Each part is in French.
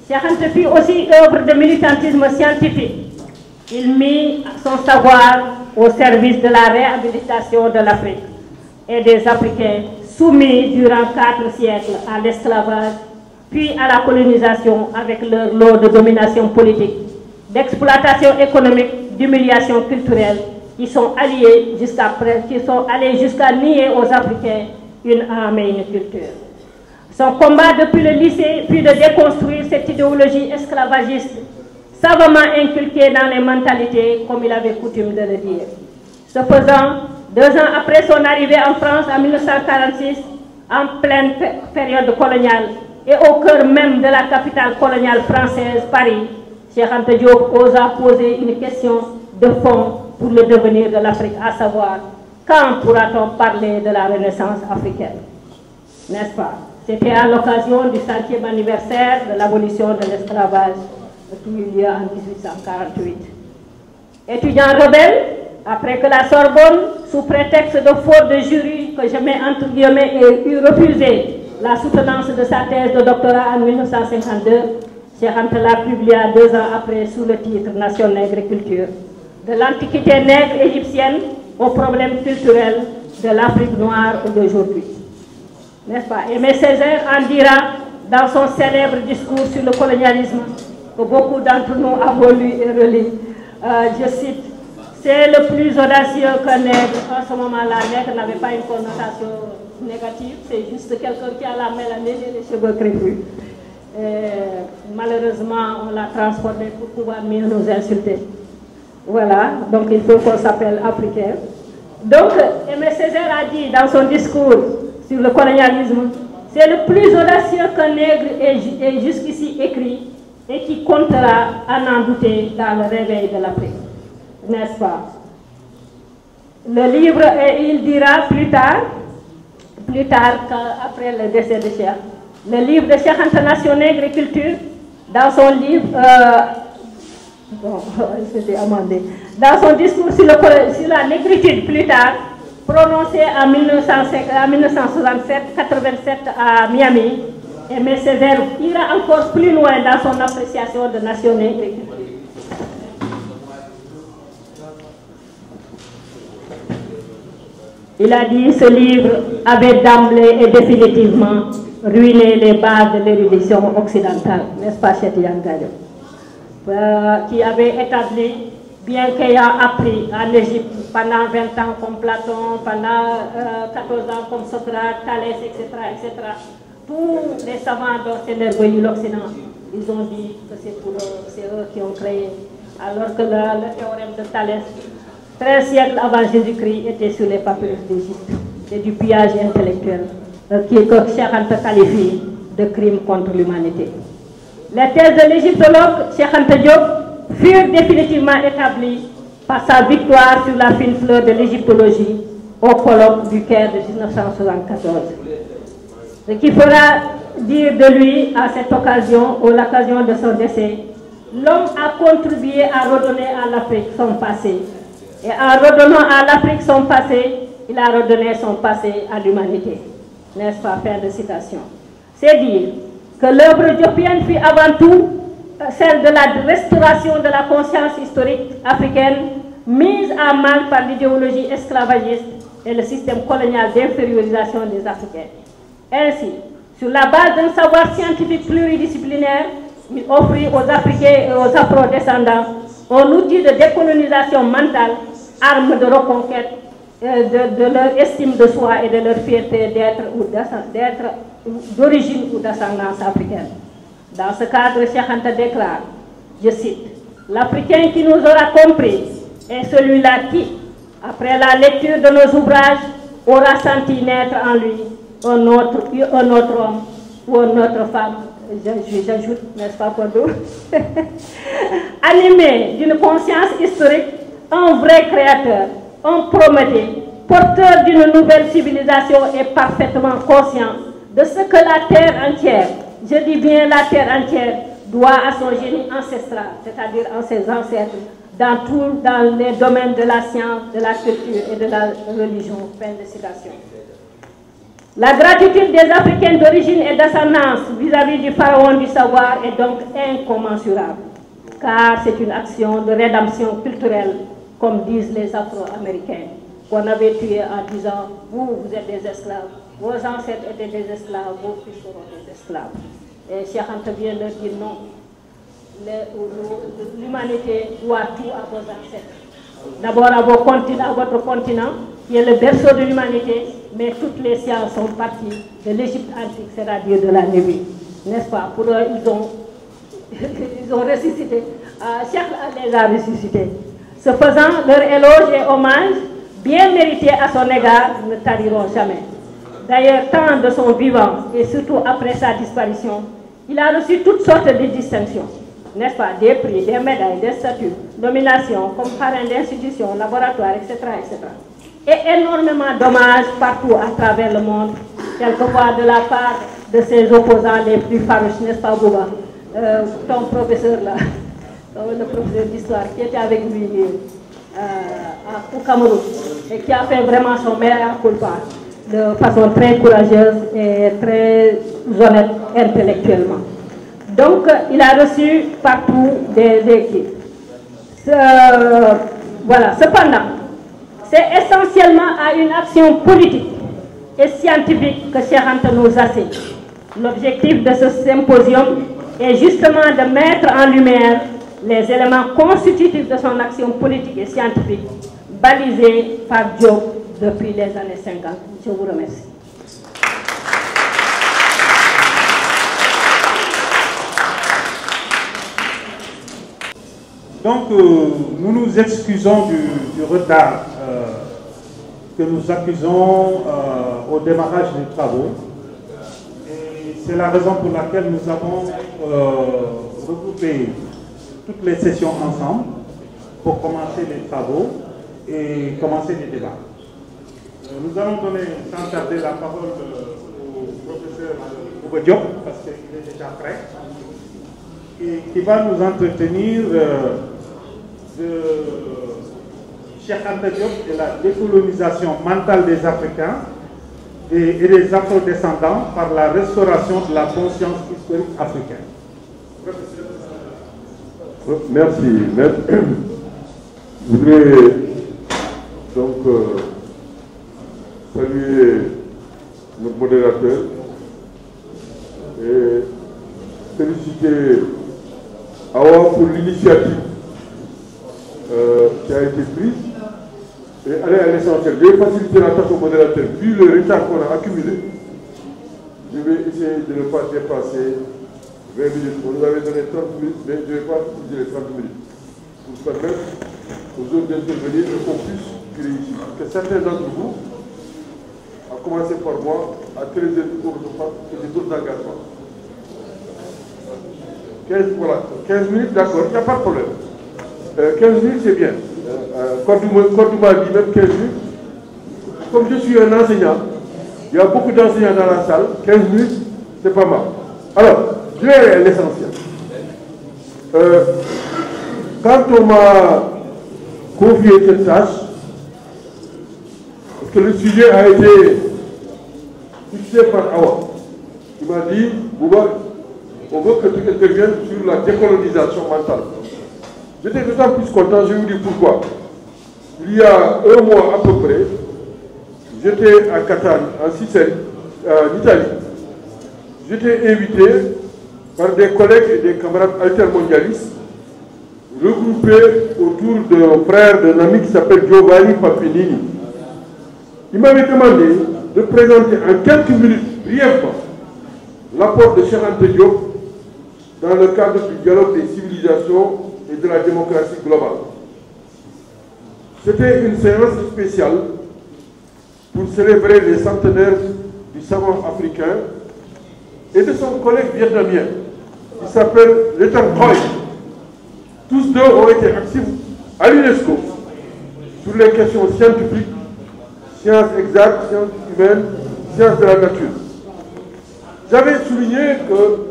Cheikh Anta fit aussi œuvre de militantisme scientifique. Il mit son savoir au service de la réhabilitation de l'Afrique et des Africains soumis durant 4 siècles à l'esclavage, puis à la colonisation avec leur lot de domination politique, d'exploitation économique, d'humiliation culturelle, qui sont allés jusqu'à nier aux Africains une âme et une culture. Son combat depuis le lycée fut de déconstruire cette idéologie esclavagiste, savamment inculquée dans les mentalités, comme il avait coutume de le dire. Ce faisant, 2 ans après son arrivée en France en 1946, en pleine période coloniale et au cœur même de la capitale coloniale française, Paris, Cheikh Anta Diop osa poser une question de fond pour le devenir de l'Afrique, à savoir, quand pourra-t-on parler de la Renaissance africaine? N'est-ce pas? C'était à l'occasion du 100e anniversaire de l'abolition de l'esclavage qui eut lieu en 1848. Étudiant rebelle, après que la Sorbonne, sous prétexte de faute de jury, que je mets entre guillemets, ait eu refusé la soutenance de sa thèse de doctorat en 1952, Cheikh Anta la publia 2 ans après sous le titre Nation nègre et culture, de l'antiquité nègre égyptienne aux problèmes culturels de l'Afrique noire d'aujourd'hui. N'est-ce pas? Aimé Césaire en dira dans son célèbre discours sur le colonialisme, que beaucoup d'entre nous avons lu et relu, je cite, c'est le plus audacieux qu'un nègre. En ce moment-là, nègre n'avait pas une connotation négative, c'est juste quelqu'un qui a la mélanine et les cheveux crépus. Malheureusement, on l'a transformé pour pouvoir mieux nous insulter. Voilà, donc il faut qu'on s'appelle africain. Donc, Aimé Césaire a dit dans son discours sur le colonialisme, c'est le plus audacieux qu'un nègre ait jusqu'ici écrit et qui comptera à n'en douter dans le réveil de l'Afrique. N'est-ce pas? Le livre, et il dira plus tard qu'après le décès de Cheikh, le livre de Cheikh Anta Nation nègre et culture, dans son livre, dans son discours sur la négritude plus tard, prononcé en 1967 à Miami, Aimé Césaire ira encore plus loin dans son appréciation de Nation nègre et culture. Il a dit ce livre avait d'emblée et définitivement ruiné les bases de l'érudition occidentale, n'est-ce pas, Cheikh Yangadio, qui avait établi, bien qu'ayant appris en Égypte pendant 20 ans comme Platon, pendant 14 ans comme Socrate, Thalès, etc., tous les savants dont s'énerveille l'Occident, ils ont dit que c'est eux qui ont créé, alors que le théorème de Thalès, 13 siècles avant Jésus-Christ, était sur les papyrus d'Égypte. C'est du pillage intellectuel que Cheikh Anta qualifie de crime contre l'humanité. Les thèses de l'égyptologue Cheikh Anta Diop furent définitivement établies par sa victoire sur la fine fleur de l'égyptologie au colloque du Caire de 1974. Ce qui fera dire de lui à cette occasion, ou l'occasion de son décès, l'homme a contribué à redonner à l'Afrique son passé. Et en redonnant à l'Afrique son passé, il a redonné son passé à l'humanité. N'est-ce pas? Fin de citation. C'est dire que l'œuvre diopienne fut avant tout celle de la restauration de la conscience historique africaine, mise à mal par l'idéologie esclavagiste et le système colonial d'infériorisation des Africains. Ainsi, sur la base d'un savoir scientifique pluridisciplinaire, il offrit aux Africains et aux Afro-descendants un outil de décolonisation mentale, arme de reconquête de leur estime de soi et de leur fierté d'être d'origine ou d'ascendance africaine. Dans ce cadre, Cheikh Anta déclare, je cite, « L'Africain qui nous aura compris est celui-là qui, après la lecture de nos ouvrages, aura senti naître en lui un autre homme ou une autre femme, j'ajoute, n'est-ce pas, Kodou, animé d'une conscience historique, un vrai créateur, un Prométhée, porteur d'une nouvelle civilisation et parfaitement conscient de ce que la terre entière, je dis bien la terre entière, doit à son génie ancestral, c'est-à-dire à ses ancêtres, dans les domaines de la science, de la culture et de la religion. Fin de citation. La gratitude des Africains d'origine et d'ascendance vis-à-vis du pharaon du savoir est donc incommensurable, car c'est une action de rédemption culturelle, comme disent les Afro-Américains, qu'on avait tués en disant « vous êtes des esclaves, vos ancêtres étaient des esclaves, vos fils seront des esclaves ». Et Cheikh Anta vient de dire non, l'humanité doit tout à vos ancêtres. D'abord à votre continent, qui est le berceau de l'humanité, mais toutes les sciences sont parties de l'Égypte antique, c'est-à-dire de la Nubie. N'est-ce pas? Pour eux, ils ont ressuscité. Cheikh les a ressuscités. Ce faisant, leur éloge et hommage, bien mérités à son égard, ne tariront jamais. D'ailleurs, tant de son vivant, et surtout après sa disparition, il a reçu toutes sortes de distinctions. N'est-ce pas? Des prix, des médailles, des statuts, nominations, comme parrain d'institutions, laboratoires, etc., etc. Et énormément d'hommages partout à travers le monde, quelquefois de la part de ses opposants les plus farouches, n'est-ce pas, Bouba? Ton professeur là, le professeur d'histoire qui était avec lui au Cameroun et qui a fait vraiment son meilleur culpa de façon très courageuse et très honnête intellectuellement. Donc, il a reçu partout des équipes. Voilà. Cependant, c'est essentiellement à une action politique et scientifique que Cheikh Anta nous assigne. L'objectif de ce symposium est justement de mettre en lumière les éléments constitutifs de son action politique et scientifique, balisés par Diop depuis les années 50. Je vous remercie. Donc, nous nous excusons du retard que nous accusons au démarrage des travaux. Et c'est la raison pour laquelle nous avons regroupé toutes les sessions ensemble pour commencer les travaux et commencer les débats. Nous allons donner sans tarder la parole au professeur Bouba Diop, parce qu'il est déjà prêt, et qui va nous entretenir de Cheikh Anta Diop et la décolonisation mentale des Africains et des afrodescendants par la restauration de la conscience historique africaine. Merci. Je voudrais donc saluer notre modérateur et féliciter Awa pour l'initiative qui a été prise et aller à l'essentiel. Je vais faciliter la tâche au modérateur. Vu le retard qu'on a accumulé, je vais essayer de ne pas dépasser 20 minutes. On nous avait donné 30 minutes, mais je ne vais pas utiliser les 30 minutes pour permettre aux autres d'intervenir et qu'on puisse réussir. Parce que certains d'entre vous, à commencer par moi, à 13h du cours de femmes et des autres engagements. 15 minutes, d'accord, il n'y a pas de problème. 15 minutes, c'est bien. Quand tu m'as dit même 15 minutes, comme je suis un enseignant, il y a beaucoup d'enseignants dans la salle, 15 minutes, c'est pas mal. Alors, je vais aller à l'essentiel. Quand on m'a confié cette tâche, parce que le sujet a été fixé par Awa, il m'a dit, Bouba, on veut que tu interviennes sur la décolonisation mentale. J'étais d'autant plus content, je vais vous dire pourquoi. Il y a un mois à peu près, j'étais à Catane, en Sicile, en Italie. J'étais invité par des collègues et des camarades altermondialistes regroupés autour d'un frère, d'un ami qui s'appelle Giovanni Papinini. Il m'avait demandé de présenter en quelques minutes, brièvement, l'apport de Cheikh Anta Diop dans le cadre du dialogue des civilisations et de la démocratie globale. C'était une séance spéciale pour célébrer les centenaires du savant africain et de son collègue vietnamien qui s'appelle Létan Khoy. Tous deux ont été actifs à l'UNESCO sur les questions scientifiques, sciences exactes, sciences humaines, sciences de la nature. J'avais souligné que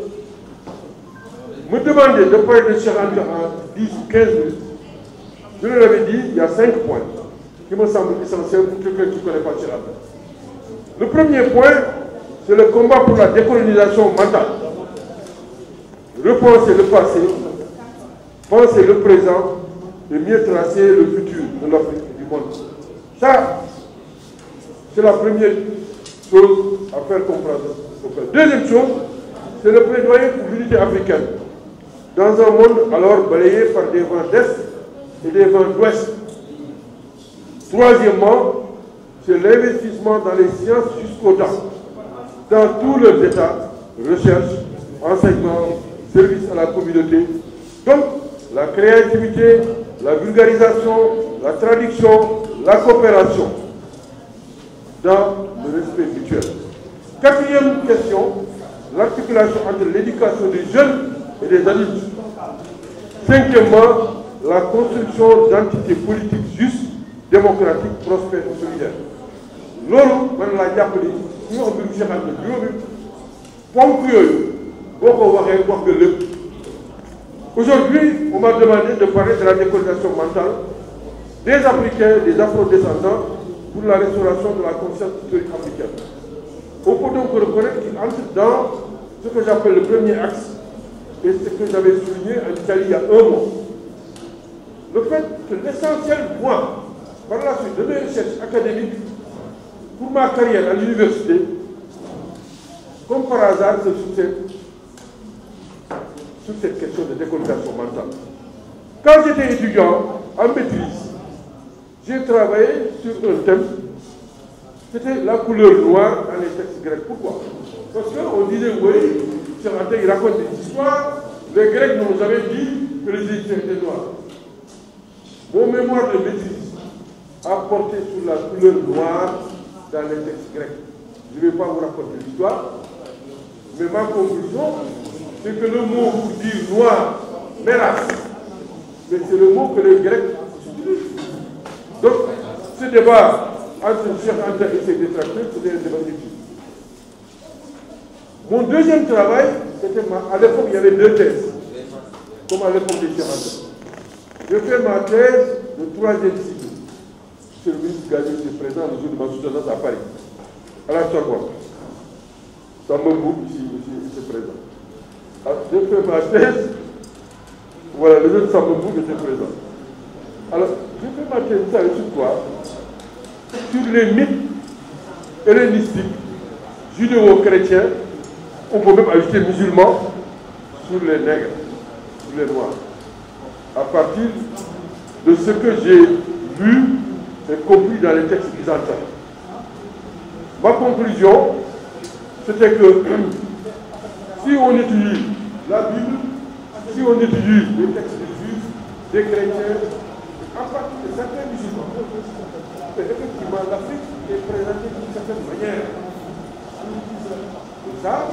me demander de parler de Cheikh Anta en 10 ou 15 minutes, je leur avais dit, il y a 5 points qui me semblent essentiels pour quelqu'un qui ne connaît pas Cheikh Anta. Le premier point, c'est le combat pour la décolonisation mentale. Repenser le passé, penser le présent et mieux tracer le futur de l'Afrique et du monde. Ça, c'est la première chose à faire comprendre. Deuxième chose, c'est le plaidoyer pour l'unité africaine. Dans un monde alors balayé par des vents d'Est et des vents d'Ouest. Troisièmement, c'est l'investissement dans les sciences jusqu'au temps, dans tous leurs états, recherche, enseignement, service à la communauté. Donc, la créativité, la vulgarisation, la traduction, la coopération, dans le respect mutuel. Quatrième question, l'articulation entre l'éducation des jeunes et des adultes. Cinquièmement, la construction d'entités politiques justes, démocratiques, prospères et solidaires. Loolu man laa jàpp ni ñu wax mbirum Cheikh Anta juróomi ponk yooyu boo ko waxee wax nga lépp. Aujourd'hui, on m'a demandé de parler de la décolonisation mentale des Africains, des Afro-descendants pour la restauration de la conscience historique africaine. On peut donc reconnaître qu'il entre dans ce que j'appelle le premier axe et ce que j'avais souligné en Italie il y a un mois. Le fait que l'essentiel, moi, par la suite de mes recherches académiques, pour ma carrière à l'université, comme par hasard, se succède sur cette question de décolonisation mentale. Quand j'étais étudiant en maîtrise, j'ai travaillé sur un thème, c'était la couleur noire dans les textes grecs. Pourquoi? Parce qu'on disait, oui, Cheikh Anta, il raconte des histoires, les Grecs nous avaient dit que les Égyptiens étaient noirs. Mon mémoire de maîtrise a porté sur la couleur noire dans les textes grecs. Je ne vais pas vous raconter l'histoire, mais ma conclusion, c'est que le mot pour dire noir, mélas, mais c'est le mot que les Grecs utilisent. Donc, ce débat entre Cheikh Anta et ses détracteurs, c'était un débat utile. Mon deuxième travail, c'était à l'époque, il y avait deux thèses, comme à l'époque de Cheikh Anta. J'ai fait ma thèse de troisième cycle. Monsieur le ministre Gagné était présent le jour de ma soutenance à Paris, à la Sorbonne. Sambou, ici était présent. J'ai fait ma thèse, voilà, le jeune Sambou était présent. Alors, j'ai fait ma thèse, ça sur quoi? Sur les mythes hellénistiques, judéo-chrétiens, on peut même ajouter musulmans, sur les nègres, sur les noirs. À partir de ce que j'ai vu et compris dans les textes byzantins. Ma conclusion, c'était que si on étudie la Bible, si on étudie les textes des Juifs, des chrétiens, à partir de certains musulmans, effectivement l'Afrique est présentée d'une certaine manière. Comme ça,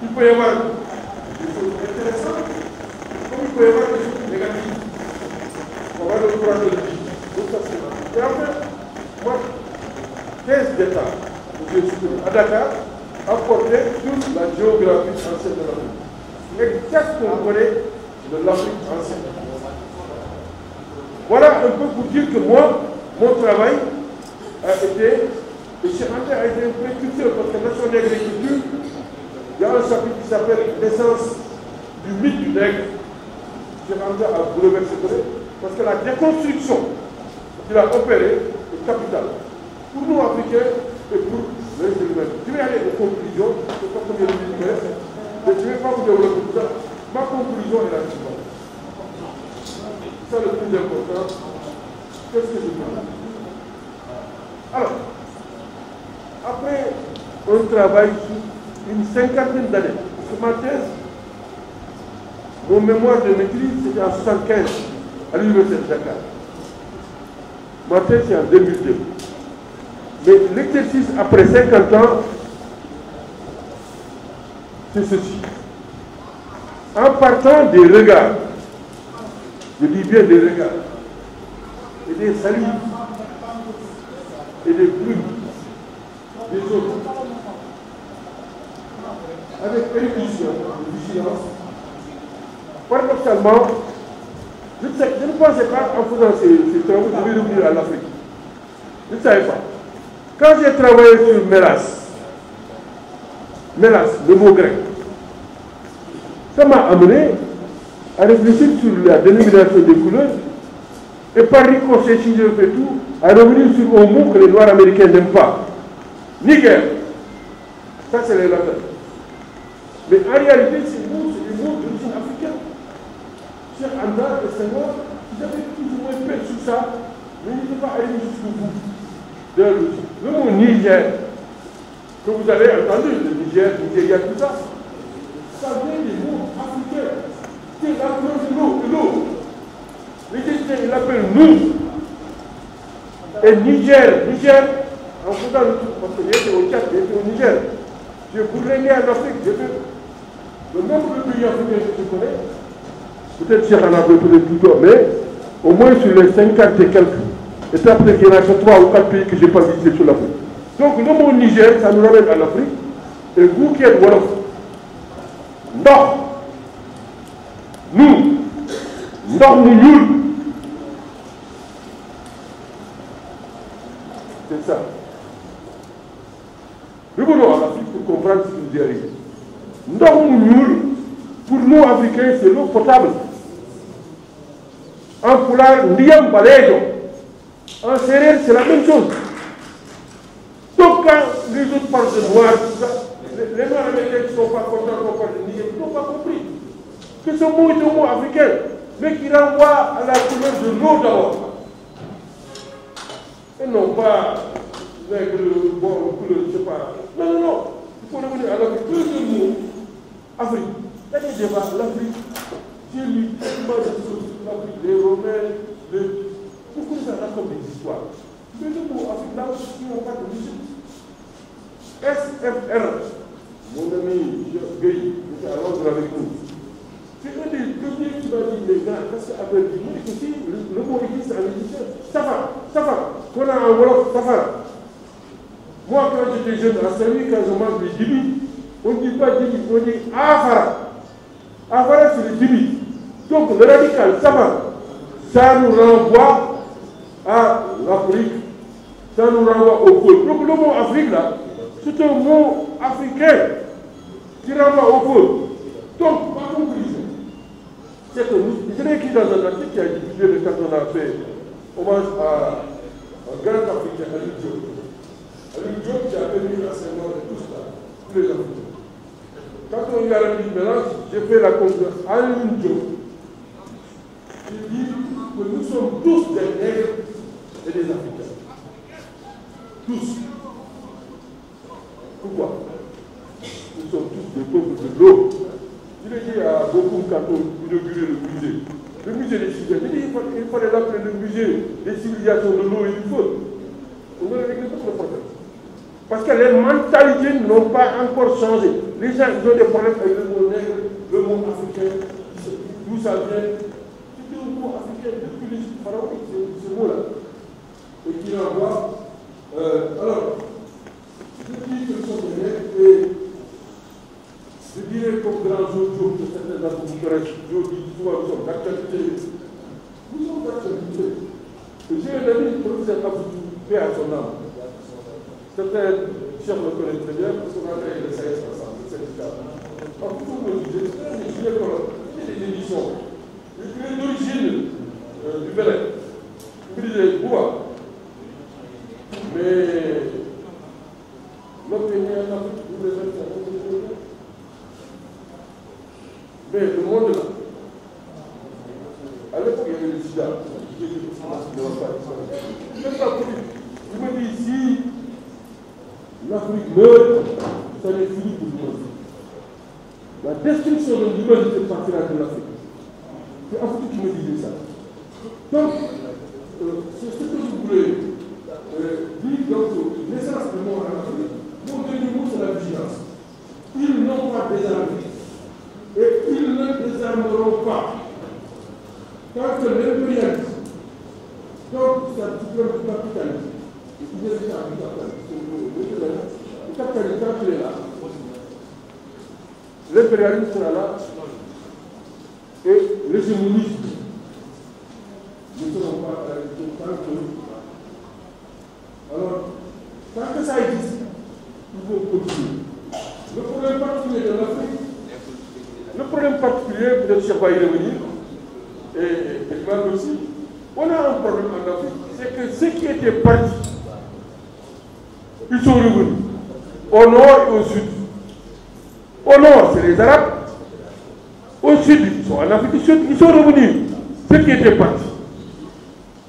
il peut y avoir des choses intéressantes, comme il peut y avoir des choses négatives. On va le courage de le dire. Et en fait, moi, 15 d'États que j'ai soutenus à Dakar a porté sur la géographie ancienne de l'Afrique. Et qu'est-ce qu'on connaît de l'Afrique ancienne? Voilà un peu pour dire que moi, mon travail a été, et Cheikh Anta a été un précurseur, parce que Nation Nègre et Culture, il y a un chapitre qui s'appelle L'essence du mythe du nègre. Cheikh Anta a bouleversé, parce que la déconstruction qu'il a opérée est capitale. Pour nous, Africains, et pour les humains. Je vais aller aux conclusions, je ne sais pas combien de minutes il me reste, mais je ne vais pas vous développer tout ça. Ma conclusion est la suivante. C'est le plus important. Qu'est-ce que je veux? Alors, après un travail sur une cinquantaine d'années, parce que ma thèse, mon mémoire de maîtrise, c'était en 1975, à l'Université de Dakar. Ma thèse, c'est en 2002. Mais l'exercice après 50 ans, c'est ceci. En partant des regards, je dis bien des regards, et des salives, et des plumes, des autres, avec érudition, vigilance, paradoxalement, je ne pensais pas, en faisant ces travaux, je vais revenir à l'Afrique. Je ne savais pas. Quand j'ai travaillé sur Mélas, le mot grec, ça m'a amené à réfléchir sur la dénomination des couleurs et par ricochet, si je fais tout, à revenir sur un mot que les Noirs américains n'aiment pas. Niger. Ça, c'est les latins. Mais en réalité, c'est des mots d'origine africaine. Cheikh Anta et Senghor, ils avaient plus ou moins perçu ça, mais ils n'étaient pas arrivés jusqu'au bout. Le mot Niger, que vous avez entendu, le Niger, Nigeria, tout ça, ça vient des mots africains. C'est la couleur de l'eau. Les Égyptiens, ils l'appellent nous. Et Niger, en faisant le tour, parce que j'étais au Tchad, j'étais au Niger. Je voudrais aller en Afrique, le nombre de pays africains que je connais, peut-être Cheikh en a peut-être plutôt, mais au moins sur les 50 et quelques, et après qu'il y en a 3 ou 4 pays que je n'ai pas visités sur l'Afrique. Donc le mot Niger, ça nous ramène en Afrique, et vous qui êtes Wolof, ndox, nous, ndox mu ñuul, c'est ça. Revenons en Afrique pour comprendre ce qui nous est arrivé. Ndox mu ñuul, pour nous Africains, c'est l'eau potable. En pulaar, ndiyam baleejo. En séeréer, c'est la même chose. Donc quand les autres parlent de noir, tout ça, les Noirs américains qui ne sont pas contents qu'on parle de Niger, ils n'ont pas compris que ce mot est un mot africain, mais qui renvoie à la couleur de l'eau d'abord. Et non pas nègre, bon, couleur, je ne sais pas. Non. Il faut revenir à l'Afrique. Deux mots, Afrique. Il y a des débats, l'Afrique. J'ai lu tellement de choses sur l'Afrique, les Romains, pourquoi ça raconte des histoires? Mais le mot Afrique, là, ils n'ont pas de musique. SFR, mon ami Gueye, qui était à Londres avec nous, c'est un des premiers qui m'a dit, les gars, qu'est-ce que après dit? Moi, écoutez, le mot existe en égyptien. Safar, qu'on a en Wolof, Safar. Moi, quand j'étais jeune, à Saint-Louis, quand je mange les dibis, on ne dit pas dibi, on dit Afara. Afara, c'est le dibi. Donc, le radical, Safar, ça nous renvoie à l'Afrique, ça nous renvoie au pôle. Donc, le mot Afrique, là, c'est un mot africain qui renvoie au pôle. Donc, par conclusion, c'est que je l'ai écrit dans un article qui a été publié quand on a fait hommage à un grand Africain, Aliou Diop. Aliou Diop qui a permis à Senghor et tout ça, tous les Africains. Quand on y a rendu le mélange, j'ai fait la conclusion. Aliou Diop, il dit que nous sommes tous des nègres et des Africains. Tous. Pourquoi? Nous sommes tous des peuples de l'eau. Je l'ai dit à beaucoup quand on inaugurait le musée. Le musée des civilisations, il fallait l'appeler le musée des civilisations de l'eau et du feu. On aurait réglé tout le problème. Parce que les mentalités n'ont pas encore changé. Les gens ils ont des problèmes avec le mot nègre, le mot africain, d'où ça vient. C'est un mot africain depuis l'Égypte pharaonique, ce mot-là. Et qui renvoie. Alors, je dis que ce sont des nègres et je dirais comme grand jour que certains d'entre vous connaissent, je dis souvent nous sommes d'actualité. Nous sommes d'actualité. J'ai un ami, le professeur Abdou, paix à son âme. Certains chefs le connaissent très bien parce qu'on a créé le CS ensemble, le syndicat. Alors, tout le monde disait, c'est des émissions. Il est d'origine du Bénin. Il me disait, Bouba, mais l'homme est né en Afrique, vous les avez fait. Mais le monde là, à l'époque il y avait le sida, il me dit si l'Afrique meurt, ça n'est fini pour l'humanité. La destruction de l'humanité partira de l'Afrique. C'est Afrique qui me disait ça. Donc, c'est ce que je voulais dire, donc, l'essence du monde en Afrique, mon dernier mot c'est la vigilance. Ils n'ont pas désarmé. Et ils ne désarmeront pas. Tant que l'impérialisme, donc c'est un petit peu du capitalisme, le capitalisme, quand il est là, l'impérialisme sera là, et l'hégémonisme ne seront pas tant que. Alors, tant problème particulier, peut-être Cheikh va y revenir, et Edouard aussi. On a un problème en Afrique, c'est que ceux qui étaient partis, ils sont revenus, au nord et au sud. Au nord, c'est les Arabes. Au sud, ils sont en Afrique du Sud, ils sont revenus, ceux qui étaient partis.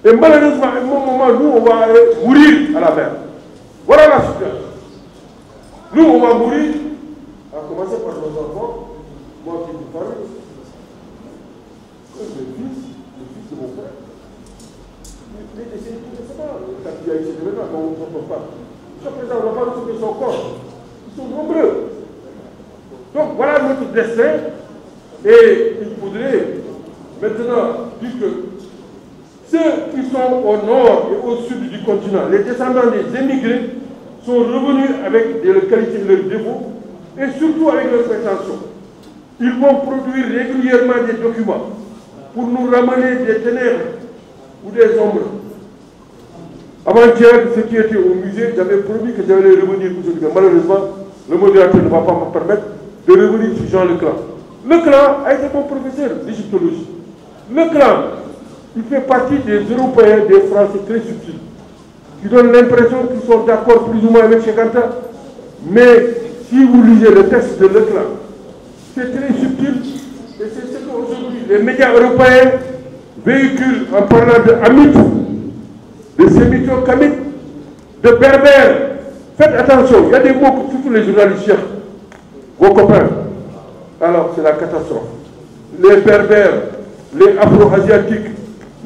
Et malheureusement, à un moment, nous, on va mourir à la mer. Voilà la situation. Nous, on va mourir, à commencer par nos enfants, moi qui vous parle, le fils de mon frère. Il est décédé tout récemment, quand il y a eu ces événements, quand on ne comprend pas. Jusqu'à présent, on n'a pas retrouvé son corps. Ils sont nombreux. Donc voilà notre destin. Et il faudrait maintenant dire que ceux qui sont au nord et au sud du continent, les descendants des émigrés, sont revenus avec leurs qualités et leurs défauts, et surtout avec leurs prétentions. Ils vont produire régulièrement des documents pour nous ramener des ténèbres ou des ombres. Avant-hier, ceux qui étaient au musée, j'avais promis que j'allais revenir aujourd'hui. Mais malheureusement, le modérateur ne va pas me permettre de revenir sur Jean Leclan. Leclan a été mon professeur d'égyptologie. Leclan, il fait partie des Européens, des Français très subtils, qui donnent l'impression qu'ils sont d'accord plus ou moins avec Cheikh Anta. Mais si vous lisez le texte de Leclan, c'est très subtil. Et c'est ce qu'aujourd'hui les médias européens véhiculent en parlant de Hamid, de Sémito-Kamit, de Berbère. Faites attention, il y a des mots que surtout les journalistes, vos copains. Alors c'est la catastrophe. Les Berbères, les Afro-Asiatiques,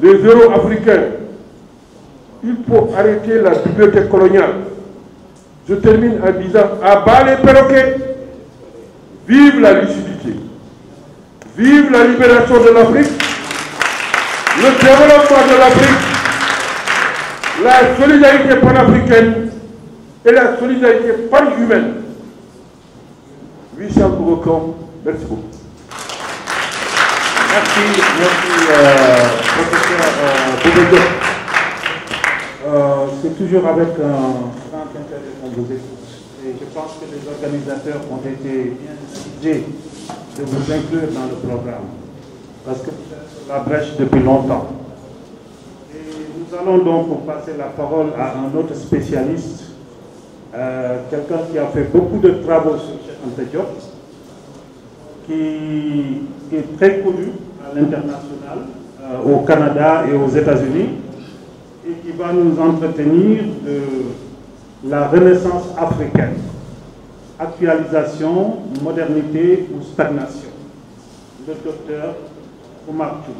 les Euro-Africains. Il faut arrêter la bibliothèque coloniale. Je termine en disant, à bas les perroquets, vive la lucidité, vive la libération de l'Afrique, le développement de l'Afrique, la solidarité panafricaine et la solidarité pan-humaine. Michel Bourokom, merci beaucoup. Merci, professeur Boubé. C'est toujours avec un grand intérêt qu'on vous écoute. Et je pense que les organisateurs ont été bien décidés de vous inclure dans le programme. Parce que vous êtes sur la brèche depuis longtemps. Et nous allons donc passer la parole à un autre spécialiste, quelqu'un qui a fait beaucoup de travaux sur Cheikh Anta Diop, qui est très connu à l'international, au Canada et aux États-Unis, et qui va nous entretenir de la renaissance africaine, actualisation, modernité ou stagnation. Le docteur Oumar Thioub.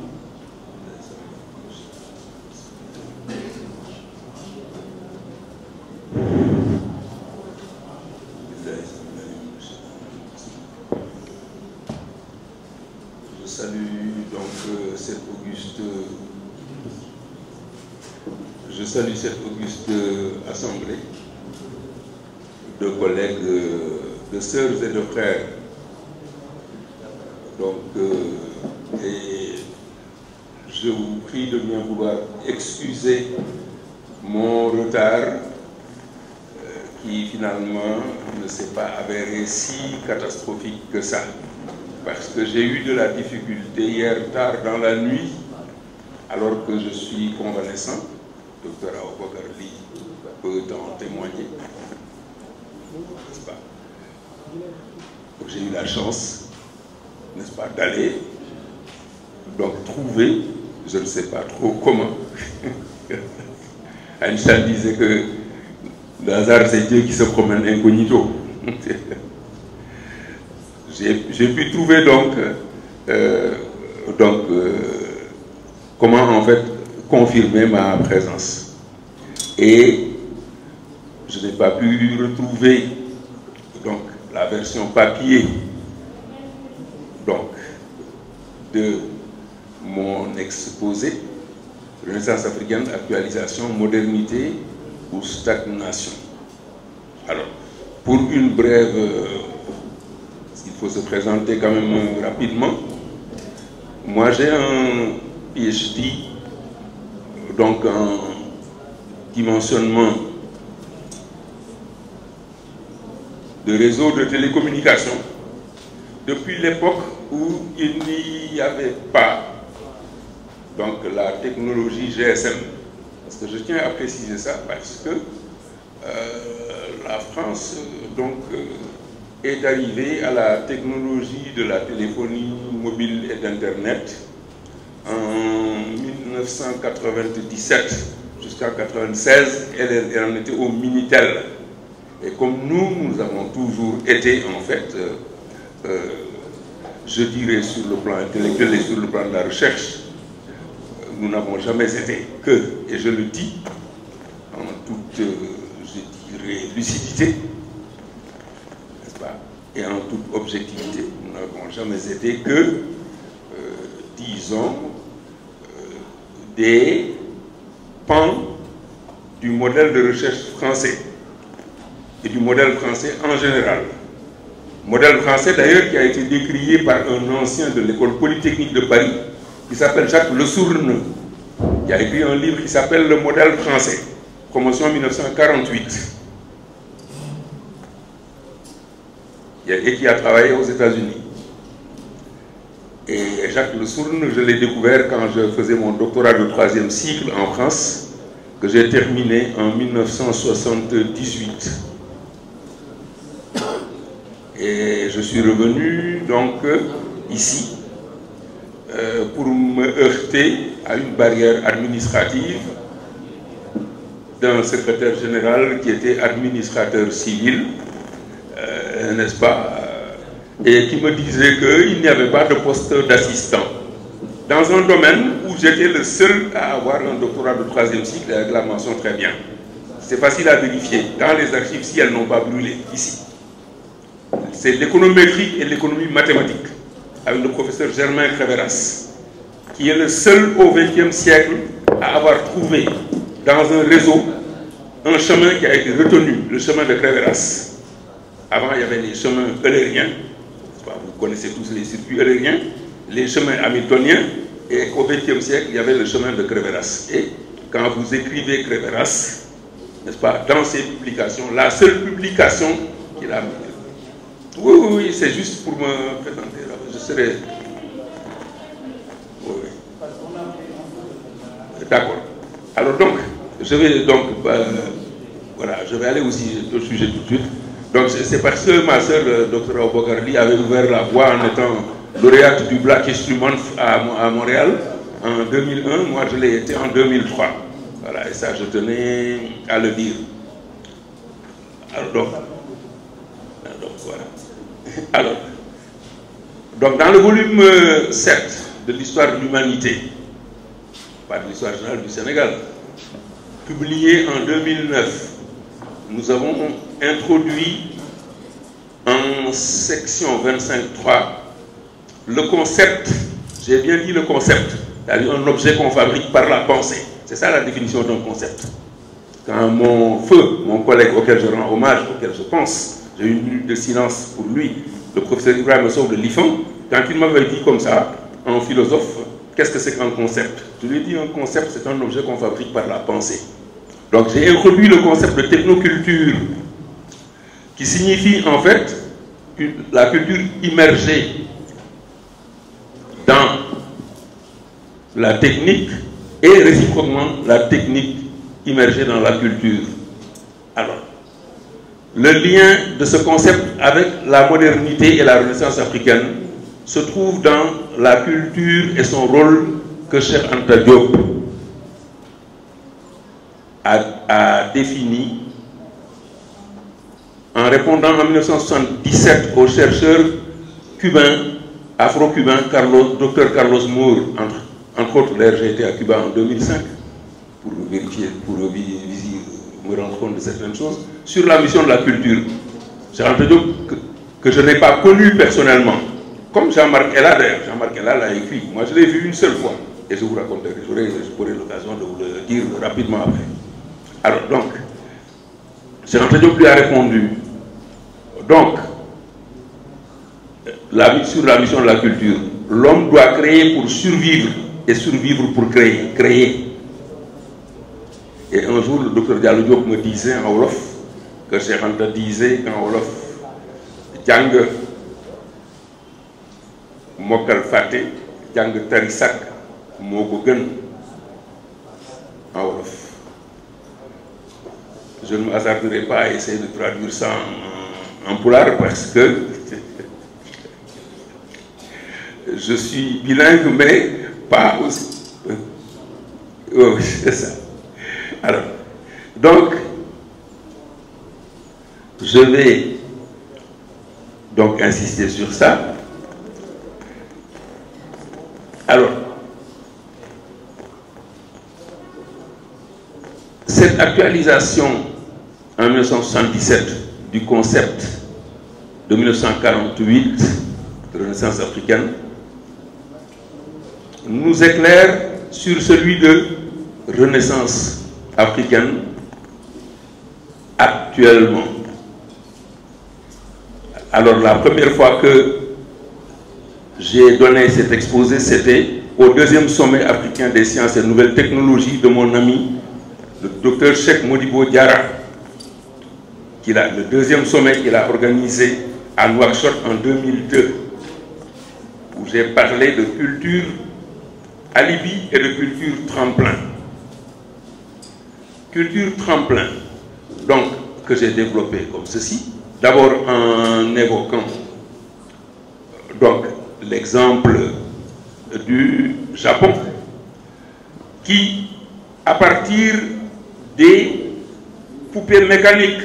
Je salue donc cette auguste assemblée de collègues, de sœurs et de frères. Donc, et je vous prie de bien vouloir excuser mon retard qui finalement ne s'est pas avéré si catastrophique que ça. Parce que j'ai eu de la difficulté hier tard dans la nuit, alors que je suis convalescent. Docteur Aboubakar Ly peut en témoigner, n'est-ce pas? Donc j'ai eu la chance, n'est-ce pas, d'aller donc trouver, je ne sais pas trop comment. Einstein disait que le hasard c'est Dieu qui se promène incognito. J'ai pu trouver donc comment en fait confirmer ma présence. Et je n'ai pas pu retrouver donc la version papier donc de mon exposé Renaissance africaine, actualisation, modernité ou stagnation. Alors, pour une brève, il faut se présenter quand même rapidement. Moi, j'ai un PhD, donc un dimensionnement de réseau de télécommunications depuis l'époque où il n'y avait pas donc la technologie GSM. Parce que je tiens à préciser ça parce que la France donc est arrivée à la technologie de la téléphonie mobile et d'Internet en 1997 jusqu'en 1996. Elle en était au Minitel. Et comme nous avons toujours été en fait, je dirais sur le plan intellectuel et sur le plan de la recherche, nous n'avons jamais été que, et je le dis en toute, je dirais, lucidité, n'est-ce pas, et en toute objectivité, nous n'avons jamais été que, disons, des pans du modèle de recherche français et du modèle français en général. Modèle français d'ailleurs qui a été décrié par un ancien de l'école polytechnique de Paris qui s'appelle Jacques Le Sourne, qui a écrit un livre qui s'appelle Le modèle français, promotion 1948, et qui a travaillé aux États-Unis. Et Jacques Le Sourne, je l'ai découvert quand je faisais mon doctorat de 3e cycle en France, que j'ai terminé en 1978. Et je suis revenu donc ici pour me heurter à une barrière administrative d'un secrétaire général qui était administrateur civil, n'est-ce pas, et qui me disait qu'il n'y avait pas de poste d'assistant dans un domaine où j'étais le seul à avoir un doctorat de 3e cycle avec la mention très bien. C'est facile à vérifier dans les archives si elles n'ont pas brûlé ici. C'est l'économétrie et l'économie mathématique avec le professeur Germain Créveras, qui est le seul au XXe siècle à avoir trouvé dans un réseau un chemin qui a été retenu, le chemin de Créveras. Avant, il y avait les chemins eulériens, vous connaissez tous les circuits eulériens, les chemins hamiltoniens, et au XXe siècle, il y avait le chemin de Créveras. Et quand vous écrivez Créveras, n'est-ce pas, dans ses publications, la seule publication qu'il a... Oui, c'est juste pour me présenter. Je serai... Oui. D'accord. Alors donc, je vais donc... voilà, je vais aller aussi au sujet tout de suite. Donc c'est parce que ma sœur, Dr Obogarli, avait ouvert la voie en étant lauréate du Black Instrument à Montréal en 2001. Moi, je l'ai été en 2003. Voilà, et ça, je tenais à le dire. Alors donc voilà. Alors, donc dans le volume 7 de l'histoire de l'humanité, pas de l'histoire générale du Sénégal, publié en 2009, nous avons introduit en section 25.3 le concept, j'ai bien dit le concept, c'est-à-dire un objet qu'on fabrique par la pensée. C'est ça la définition d'un concept. Quand mon collègue auquel je rends hommage, auquel je pense, j'ai eu une minute de silence pour lui, le professeur Ibrahim Sow de l'IFAN, quand il m'avait dit comme ça, en philosophe, qu'est-ce que c'est qu'un concept? Je lui ai dit un concept, c'est un objet qu'on fabrique par la pensée. Donc j'ai introduit le concept de technoculture, qui signifie en fait la culture immergée dans la technique et réciproquement la technique immergée dans la culture. Alors, le lien de ce concept avec la modernité et la Renaissance africaine se trouve dans la culture et son rôle que Cheikh Anta Diop a défini en répondant en 1977 au chercheur cubain, afro-cubain, Dr Carlos Moore, entre autres. D'ailleurs, j'ai été à Cuba en 2005 pour vérifier, pour me rendre compte de certaines choses, sur la mission de la culture. Cheikh Anta Diop, que je n'ai pas connu personnellement, comme Jean-Marc Ella d'ailleurs. Jean-Marc Ella l'a écrit. Moi, je l'ai vu une seule fois. Et je vous raconterai, j'aurai l'occasion de vous le dire rapidement après. Alors, donc, Cheikh Anta Diop lui a répondu. Donc, sur la mission de la culture, l'homme doit créer pour survivre et survivre pour créer. Et un jour, le docteur Diallo Diop me disait en Wolof que Cheikh Anta disait en Wolof, Djang mokkal fàtte jàng tari sàkk moo ko gën en wolof. Je ne m'hasarderai pas à essayer de traduire ça en pulaar parce que je suis bilingue mais pas aussi. Oui, c'est ça. Alors, donc, je vais donc insister sur ça. Alors, cette actualisation en 1977 du concept de 1948 de Renaissance africaine nous éclaire sur celui de Renaissance africaine actuellement. Alors la première fois que j'ai donné cet exposé, c'était au deuxième sommet africain des sciences et nouvelles technologies de mon ami, le docteur Cheikh Modibo Diarra, le deuxième sommet qu'il a organisé à Nouakchott en 2002, où j'ai parlé de culture alibi et de culture tremplin. Culture tremplin, donc, que j'ai développé comme ceci. D'abord en évoquant donc l'exemple du Japon qui, à partir des poupées mécaniques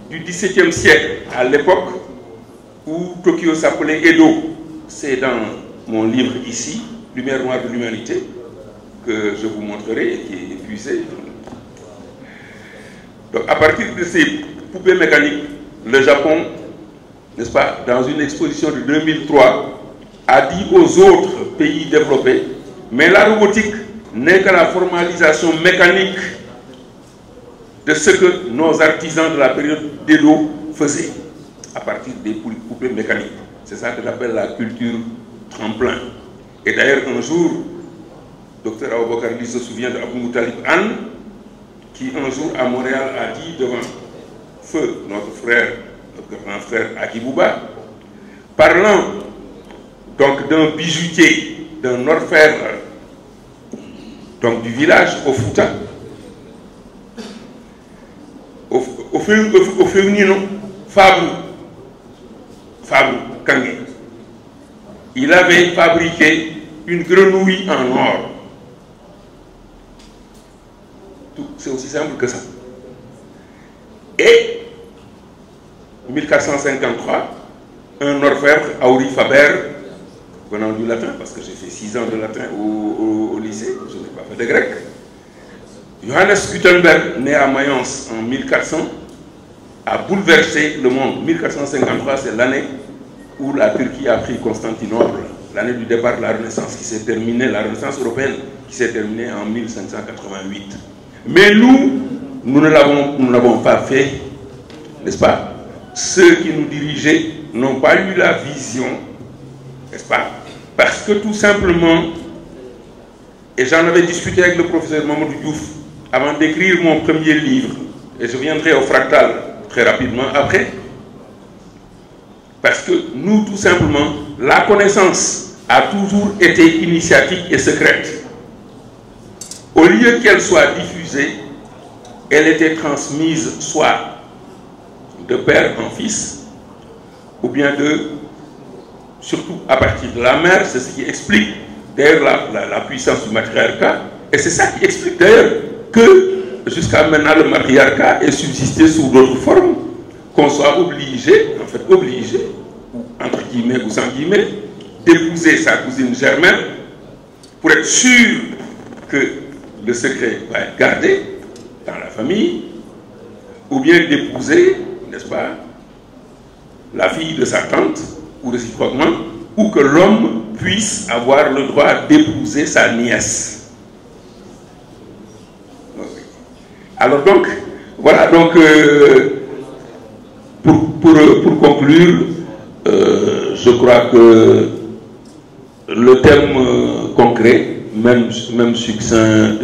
du XVIIe siècle, à l'époque où Tokyo s'appelait Edo, c'est dans mon livre ici, Lumière noire de l'humanité, que je vous montrerai et qui est épuisé. Donc à partir de ces poupées mécaniques, le Japon, n'est-ce pas, dans une exposition de 2003, a dit aux autres pays développés, mais la robotique n'est que la formalisation mécanique de ce que nos artisans de la période d'Edo faisaient à partir des poupées mécaniques. C'est ça que j'appelle la culture tremplin. Et d'ailleurs, un jour, Dr Aboubakar Ly se souvient de Abou Moutalib Anne, qui un jour à Montréal a dit devant feu notre frère, notre grand frère Akibouba, parlant donc d'un bijoutier, d'un orfèvre, donc du village au Fouta, au féminin, Fabou Kangé. Il avait fabriqué une grenouille en or. C'est aussi simple que ça. Et 1453, un orfèvre, Auri Faber, venant du latin, parce que j'ai fait 6 ans de latin au lycée, je n'ai pas fait de grec. Johannes Gutenberg, né à Mayence en 1400, a bouleversé le monde. 1453, c'est l'année où la Turquie a pris Constantinople, l'année du départ de la Renaissance, qui s'est terminée, la Renaissance européenne, qui s'est terminée en 1588. Mais nous ne l'avons pas fait, n'est-ce pas? Ceux qui nous dirigeaient n'ont pas eu la vision, n'est-ce pas? Parce que tout simplement, et j'en avais discuté avec le professeur Mamadou Diouf avant d'écrire mon premier livre, et je viendrai au fractal très rapidement après, parce que nous, tout simplement, la connaissance a toujours été initiatique et secrète. Au lieu qu'elle soit diffusée, elle était transmise soit de père en fils, ou bien surtout à partir de la mère. C'est ce qui explique d'ailleurs la puissance du matriarcat. Et c'est ça qui explique d'ailleurs que jusqu'à maintenant le matriarcat est subsisté sous d'autres formes, qu'on soit obligé, en fait obligé, entre guillemets ou sans guillemets, d'épouser sa cousine germaine pour être sûr que le secret va être gardé dans la famille, ou bien d'épouser, n'est-ce pas, la fille de sa tante, ou réciproquement, ou que l'homme puisse avoir le droit d'épouser sa nièce. Alors donc, voilà, donc, pour conclure, je crois que le thème concret, même succinct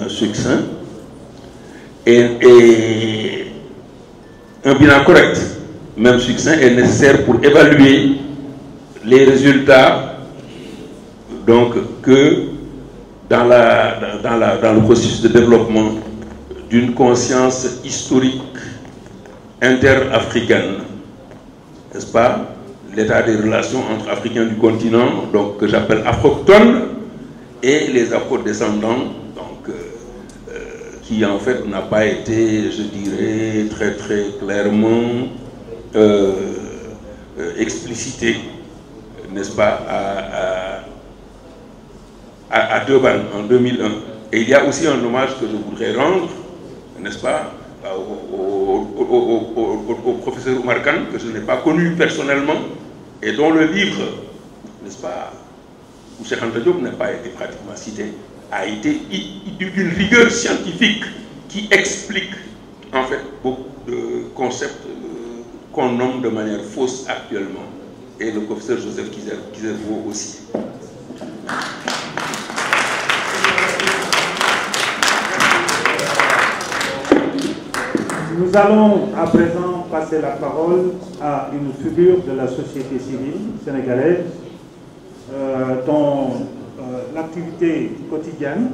succinct un bilan correct, même succinct, est nécessaire pour évaluer les résultats donc, que dans le processus de développement d'une conscience historique interafricaine, n'est-ce pas, l'état des relations entre Africains du continent, donc, que j'appelle afrochtones, et les afro-descendants, donc, qui en fait n'a pas été, je dirais, très très clairement explicité, n'est-ce pas, à Durban en 2001. Et il y a aussi un hommage que je voudrais rendre, n'est-ce pas, au professeur Oumar Kane, que je n'ai pas connu personnellement, et dont le livre, n'est-ce pas, où Cheikh Anta Diop n'a pas été pratiquement cité, a été d'une rigueur scientifique qui explique en fait beaucoup de concepts qu'on nomme de manière fausse actuellement. Et le professeur Joseph Kizerbo aussi. Nous allons à présent passer la parole à une figure de la société civile sénégalaise dont l'activité quotidienne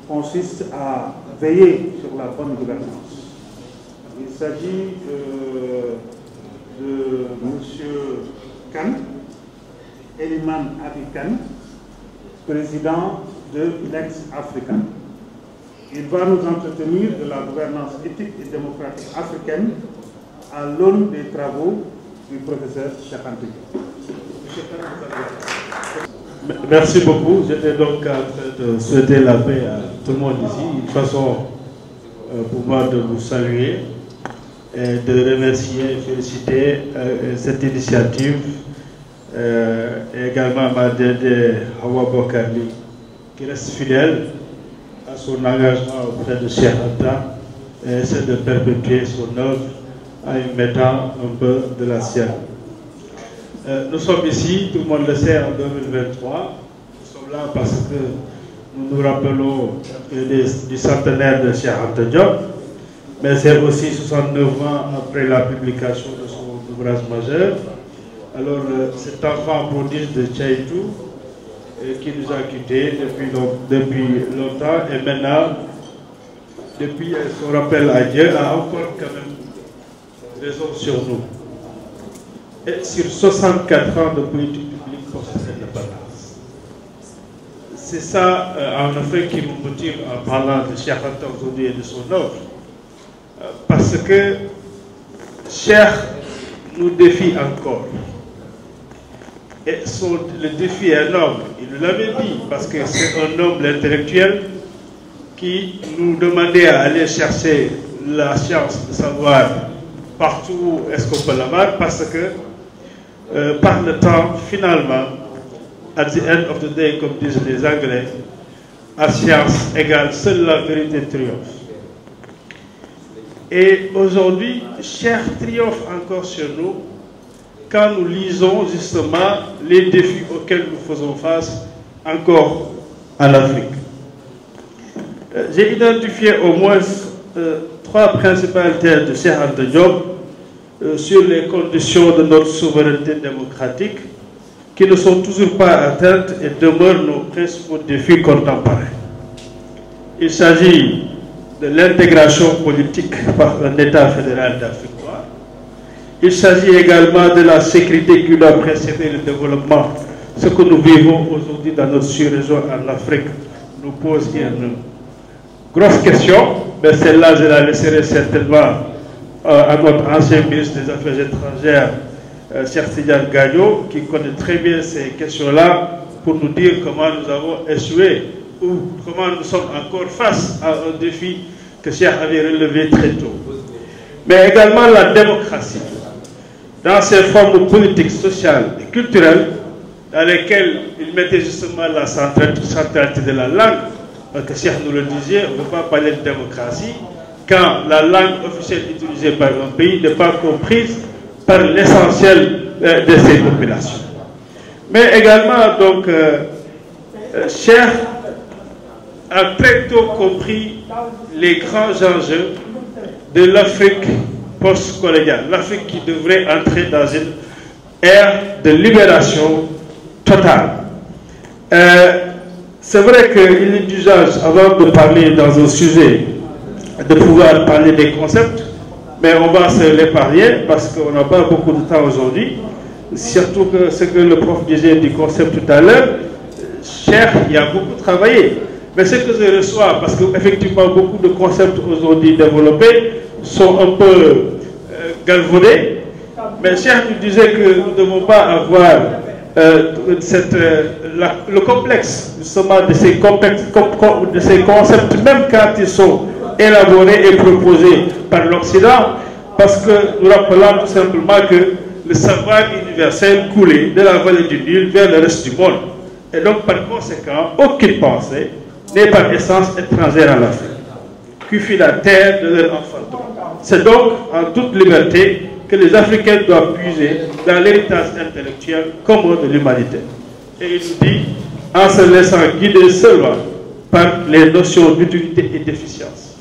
consiste à veiller sur la bonne gouvernance. Il s'agit de M. Kane, Eliman Abi Kane, président de Lex Africa. Il va nous entretenir de la gouvernance éthique et démocratique africaine à l'aune des travaux du professeur Cheikh Anta Diop. Merci beaucoup. J'étais donc en train de souhaiter la paix à tout le monde ici. Une façon pour moi de vous saluer et de remercier et féliciter cette initiative et également ma DD Hawa Bokali qui reste fidèle à son engagement auprès de Cheikh Anta et essaie de perpétuer son œuvre en y mettant un peu de la sienne. Nous sommes ici, tout le monde le sait, en 2023. Nous sommes là parce que nous nous rappelons du centenaire de Cheikh Anta Diop, mais c'est aussi 69 ans après la publication de son ouvrage majeur. Alors, cet enfant prodige de Tchaïtou, qui nous a quittés depuis longtemps, et maintenant, depuis son rappel à Dieu, a encore quand même raison sur nous. Et sur 64 ans de politique publique pour cette indépendance. C'est ça, en effet, qui nous motive en parlant de Cheikh Anta aujourd'hui et de son œuvre. Parce que Cheikh nous défie encore. Et le défi est énorme. Il nous l'avait dit, parce que c'est un homme intellectuel qui nous demandait à aller chercher la science de savoir partout où est-ce qu'on peut l'avoir, parce que par le temps, finalement, at the end of the day, comme disent les Anglais, à science égale, seule la vérité triomphe. Et aujourd'hui, Cheikh triomphe encore sur nous quand nous lisons justement les défis auxquels nous faisons face encore en Afrique. J'ai identifié au moins 3 principales thèses de Cheikh Anta Diop sur les conditions de notre souveraineté démocratique qui ne sont toujours pas atteintes et demeurent nos principaux défis contemporains. Il s'agit de l'intégration politique par un État fédéral d'Afrique noire. Il s'agit également de la sécurité qui doit précéder le développement. Ce que nous vivons aujourd'hui dans notre sous-région en Afrique nous pose une grosse question, mais celle-là, je la laisserai certainement à notre ancien ministre des Affaires étrangères, Cheikh Tidiane Gadio, qui connaît très bien ces questions-là, pour nous dire comment nous avons échoué ou comment nous sommes encore face à un défi que Cheikh avait relevé très tôt. Mais également la démocratie, dans ses formes politiques, sociales et culturelles, dans lesquelles il mettait justement la centralité de la langue, parce que Cheikh nous le disait, on ne peut pas parler de démocratie quand la langue officielle utilisée par un pays n'est pas comprise par l'essentiel de ses populations. Mais également, donc, Cheikh a très tôt compris les grands enjeux de l'Afrique post-colonial. L'Afrique qui devrait entrer dans une ère de libération totale. C'est vrai qu'il est d'usage, avant de parler dans un sujet, de pouvoir parler des concepts, mais on va se l'épargner parce qu'on n'a pas beaucoup de temps aujourd'hui. Surtout que ce que le prof disait du concept tout à l'heure, cher, il y a beaucoup travaillé. Mais ce que je reçois, parce qu'effectivement beaucoup de concepts aujourd'hui développés sont un peu galvaudés, mais cher nous disait que nous ne devons pas avoir le complexe justement de ces concepts, même quand ils sont élaborés et proposés par l'Occident, parce que nous rappelons tout simplement que le savoir universel coulait de la vallée du Nil vers le reste du monde. Et donc par conséquent, aucune pensée n'est par essence étrangère à l'Afrique, qui fut la terre de leur enfantement. C'est donc en toute liberté que les Africains doivent puiser dans l'héritage intellectuel commun de l'humanité. Et il nous dit, en se laissant guider seulement par les notions d'utilité et d'efficience,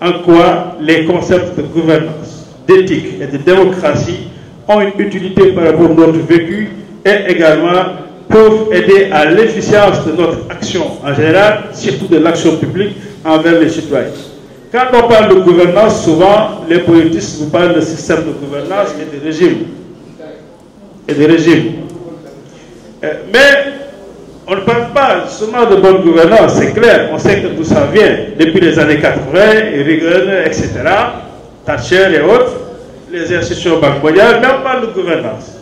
en quoi les concepts de gouvernance, d'éthique et de démocratie ont une utilité par rapport à notre vécu et également peuvent aider à l'efficience de notre action en général, surtout de l'action publique envers les citoyens. Quand on parle de gouvernance, souvent les politistes vous parlent de système de gouvernance et de régime. Mais on ne parle pas seulement de bonne gouvernance, c'est clair, on sait que tout ça vient depuis les années 80, Reagan, etc., Thatcher et autres, les institutions banques mondiales, mais on parle de gouvernance.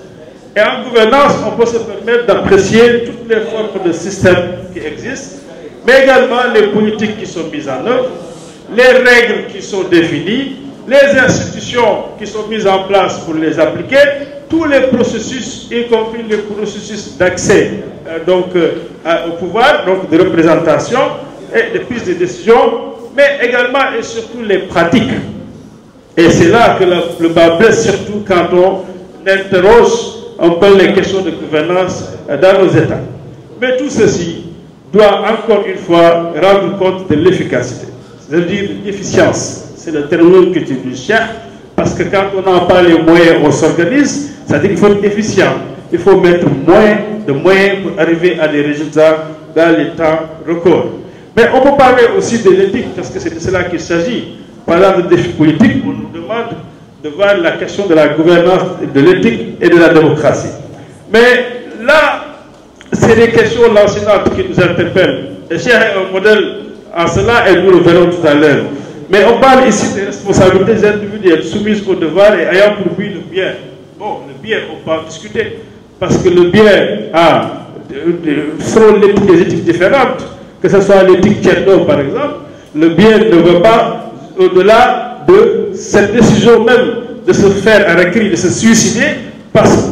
Et en gouvernance, on peut se permettre d'apprécier toutes les formes de systèmes qui existent, mais également les politiques qui sont mises en œuvre, les règles qui sont définies, les institutions qui sont mises en place pour les appliquer, tous les processus, y compris les processus d'accès au pouvoir, donc de représentation et de prise de décision, mais également et surtout les pratiques. Et c'est là que le bas blesse, surtout quand on interroge un peu les questions de gouvernance dans nos États. Mais tout ceci doit encore une fois rendre compte de l'efficacité. C'est-à-dire l'efficience, c'est le terme que tu dis cher, parce que quand on n'a pas les moyens, on s'organise, c'est-à-dire qu'il faut être efficient. Il faut mettre moins de moyens pour arriver à des résultats dans les temps records. Mais on peut parler aussi de l'éthique, parce que c'est de cela qu'il s'agit. Parlant de défis politiques, on nous demande de voir la question de la gouvernance, de l'éthique et de la démocratie. Mais là, c'est des questions lancinantes qui nous interpellent. Et cher est un modèle en cela, et nous le verrons tout à l'heure. Mais on parle ici des responsabilités individuelles soumises au devoir et ayant pour but le bien. Bon, le bien, on peut en discuter, parce que le bien selon des éthiques différentes, que ce soit l'éthique tcherno par exemple, le bien ne veut pas, au-delà de cette décision même de se faire arrêter, de se suicider,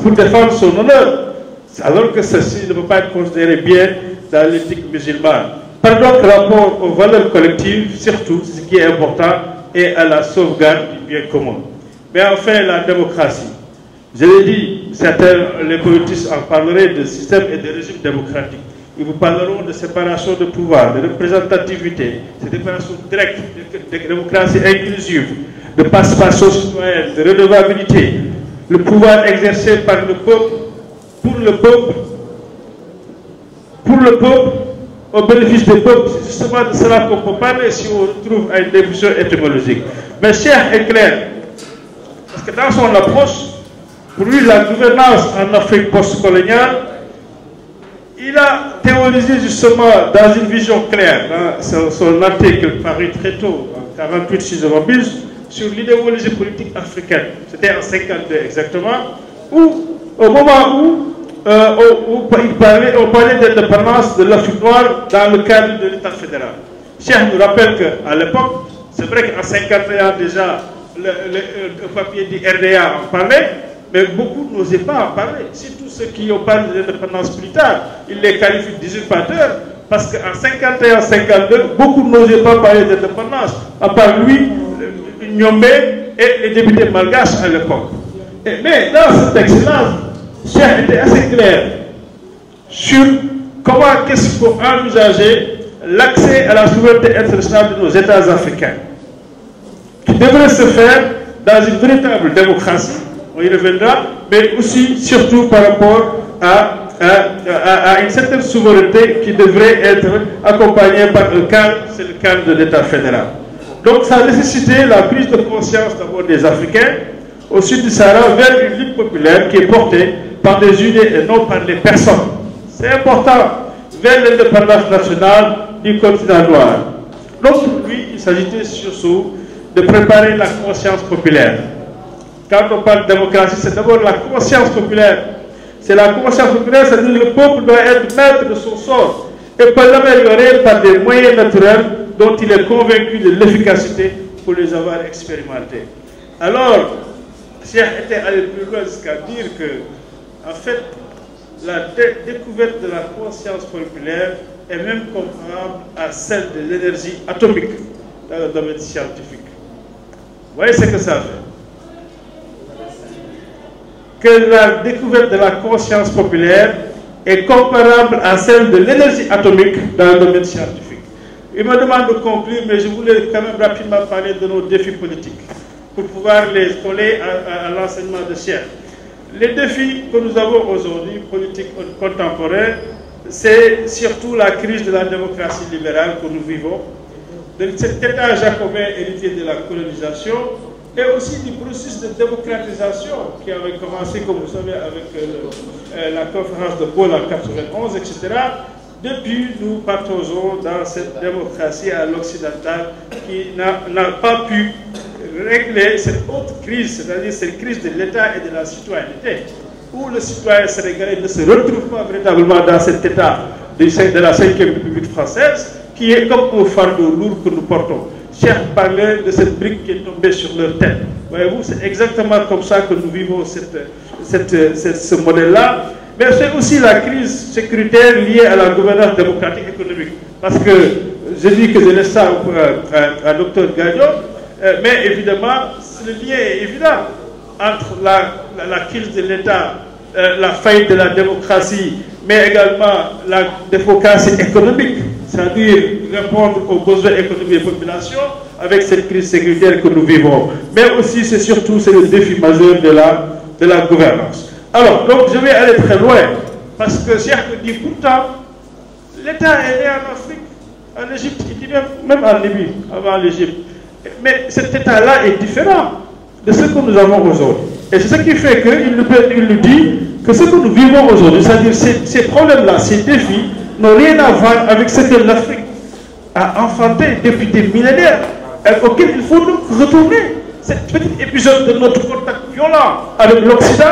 pour défendre son honneur, alors que ceci ne peut pas être considéré bien dans l'éthique musulmane. Par notre rapport aux valeurs collectives, surtout, ce qui est important, et à la sauvegarde du bien commun. Mais enfin, la démocratie. Je l'ai dit, certains, les politistes en parleraient de système et de régime démocratique. Ils vous parleront de séparation de pouvoir, de représentativité, de séparation directe, de démocratie inclusive, de participation citoyenne, de redevabilité, le pouvoir exercé par le peuple, pour le peuple, au bénéfice des peuples. C'est justement de cela qu'on peut parler si on retrouve à une définition étymologique. Mais cher est clair, parce que dans son approche, pour lui, la gouvernance en Afrique post-coloniale, il a théorisé justement dans une vision claire, dans son article paru très tôt, en 48 si je m'abuse, sur l'idéologie politique africaine. C'était en 52 exactement, où, au moment où on parlait d'indépendance de l'Afrique noire dans le cadre de l'État fédéral. Cheikh nous rappelle qu'à l'époque, c'est vrai qu'en 51 déjà, le papier du RDA en parlait, mais beaucoup n'osaient pas en parler. Surtout ceux qui ont parlé de l'indépendance plus tard, ils les qualifient d'usurpateurs, parce qu'en 51-52, beaucoup n'osaient pas parler d'indépendance, à part lui, Nyombe et les députés malgaches à l'époque. Mais dans ce texte-là, Cheikh était assez clair sur comment qu'est-ce qu'il faut envisager l'accès à la souveraineté internationale de nos États africains, qui devrait se faire dans une véritable démocratie, on y reviendra, mais aussi, surtout par rapport à une certaine souveraineté qui devrait être accompagnée par un cadre, c'est le cadre de l'État fédéral. Donc ça a nécessité la prise de conscience d'abord des Africains, au sud du Sahara, vers une lutte populaire qui est portée par des idées et non par les personnes. C'est important, vers l'indépendance nationale du continent noir. Donc pour lui, il s'agissait surtout de préparer la conscience populaire. Quand on parle de démocratie, c'est d'abord la conscience populaire. C'est la conscience populaire, c'est-à-dire que le peuple doit être maître de son sort et peut l'améliorer par des moyens naturels dont il est convaincu de l'efficacité pour les avoir expérimentés. Alors, Cheikh était allé plus loin jusqu'à dire que, en fait, la découverte de la conscience populaire est même comparable à celle de l'énergie atomique dans le domaine scientifique. Vous voyez ce que ça fait? Que la découverte de la conscience populaire est comparable à celle de l'énergie atomique dans le domaine scientifique. Il me demande de conclure, mais je voulais quand même rapidement parler de nos défis politiques pour pouvoir les coller à l'enseignement de Cheikh. Les défis que nous avons aujourd'hui, politiques contemporains, c'est surtout la crise de la démocratie libérale que nous vivons, de cet État jacobin héritier de la colonisation, et aussi du processus de démocratisation qui avait commencé, comme vous savez, avec la conférence de Pôle en 1991, etc. Depuis, nous partageons dans cette démocratie à l'occidental qui n'a pas pu régler cette autre crise, c'est-à-dire cette crise de l'État et de la citoyenneté, où le citoyen sénégalais ne se retrouve pas véritablement dans cet État de la 5e République française, qui est comme un fardeau lourd que nous portons. Cheikh parlait de cette brique qui est tombée sur leur tête. Voyez-vous, c'est exactement comme ça que nous vivons ce modèle-là. Mais c'est aussi la crise sécuritaire liée à la gouvernance démocratique économique. Parce que je dis que je laisse ça à Dr Gadio, mais évidemment, le lien est évident entre la crise de l'État, la faillite de la démocratie, mais également la démocratie économique, c'est-à-dire répondre aux besoins économiques des populations avec cette crise sécuritaire que nous vivons. Mais aussi, c'est surtout le défi majeur de la gouvernance. Alors, donc je vais aller très loin, parce que Cheikh dit pourtant, l'État est né en Afrique, en Égypte, il dit même en Libye, avant l'Égypte. Mais cet État-là est différent de ce que nous avons aujourd'hui. Et c'est ce qui fait qu'il nous dit que ce que nous vivons aujourd'hui, c'est-à-dire ces problèmes-là, ces défis, n'ont rien à voir avec ce que l'Afrique a enfanté depuis des millénaires, auquel il faut donc retourner. Cet petit épisode de notre contact violent avec l'Occident,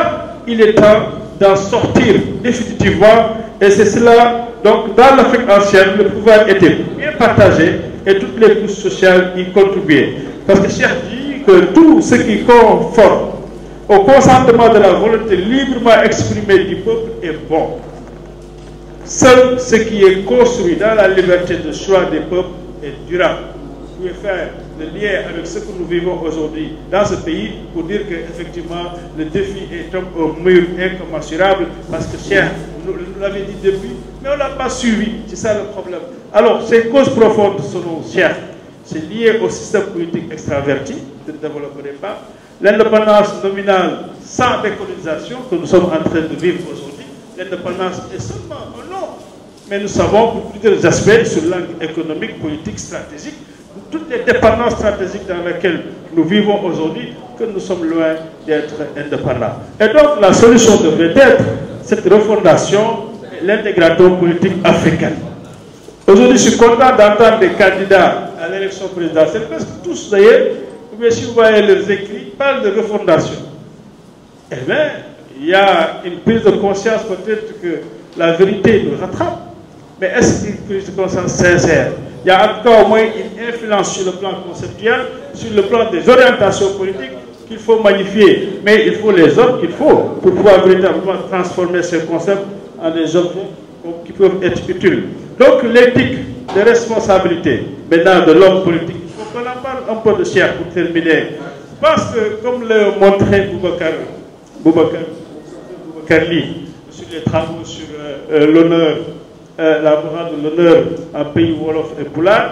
il est temps d'en sortir définitivement, et c'est cela, donc dans l'Afrique ancienne, le pouvoir était bien partagé et toutes les couches sociales y contribuaient. Parce que Cheikh dit que tout ce qui conforme au consentement de la volonté librement exprimée du peuple est bon. Seul ce qui est construit dans la liberté de choix des peuples est durable. Vous pouvez faire le lien avec ce que nous vivons aujourd'hui dans ce pays pour dire qu'effectivement le défi est un mur incommensurable parce que Cheikh nous l'avait dit depuis, mais on ne l'a pas suivi. C'est ça le problème. Alors, ces causes profondes selon Cheikh, c'est lié au système politique extraverti, je ne développerai pas. L'indépendance nominale sans décolonisation que nous sommes en train de vivre aujourd'hui, l'indépendance est seulement un nom. Mais nous savons pour plusieurs aspects sur l'angle économique, politique, stratégique, toutes les dépendances stratégiques dans lesquelles nous vivons aujourd'hui, que nous sommes loin d'être indépendants. Et donc la solution devrait être cette refondation et l'intégration politique africaine. Aujourd'hui, je suis content d'entendre des candidats à l'élection présidentielle, presque tous d'ailleurs, mais si vous voyez leurs écrits, parlent de refondation. Eh bien, il y a une prise de conscience peut-être que la vérité nous rattrape. Mais est-ce une prise de conscience sincère? Il y a en tout cas au moins une influence sur le plan conceptuel, sur le plan des orientations politiques qu'il faut magnifier. Mais il faut les hommes qu'il faut pour pouvoir véritablement transformer ces concepts en des objets qui peuvent être utiles. Donc l'éthique des responsabilités maintenant de l'homme politique, il faut qu'on en parle un peu de Cheikh pour terminer. Parce que comme le montrait Boubacar Ly sur les travaux sur l'honneur, la morale de l'honneur en pays Wolof et Poulard,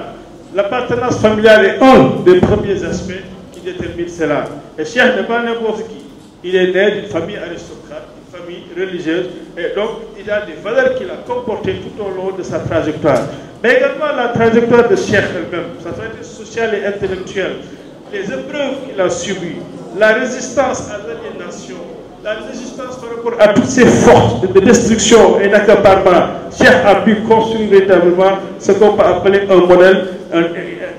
l'appartenance familiale est un des premiers aspects qui détermine cela. Et Cheikh n'est pas n'importe qui. Il est né d'une famille aristocrate, d'une famille religieuse, et donc il a des valeurs qu'il a comportées tout au long de sa trajectoire. Mais également la trajectoire de Cheikh elle-même, sa trajectoire sociale et intellectuelle, les épreuves qu'il a subies, la résistance à l'aliénation, la résistance par rapport à toutes ces forces de destruction et d'accaparement. Cheikh a pu construire véritablement ce qu'on peut appeler un modèle,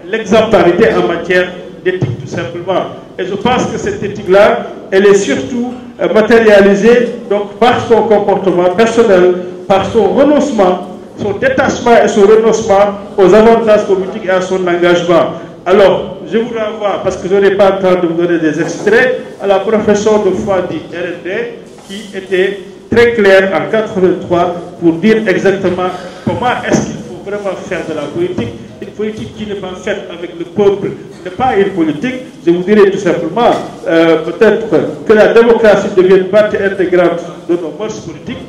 l'exemplarité en matière d'éthique tout simplement. Et je pense que cette éthique-là, elle est surtout matérialisée donc, par son comportement personnel, par son renoncement, son détachement et son renoncement aux avantages politiques et à son engagement. Alors, je vous renvoie, parce que je n'aurai pas le temps de vous donner des extraits, à la profession de foi du RND, qui était très claire en 1983 pour dire exactement comment est-ce qu'il faut vraiment faire de la politique. Une politique qui n'est pas faite avec le peuple n'est pas une politique. Je vous dirais tout simplement, peut-être que la démocratie devienne partie intégrante de nos mœurs politiques.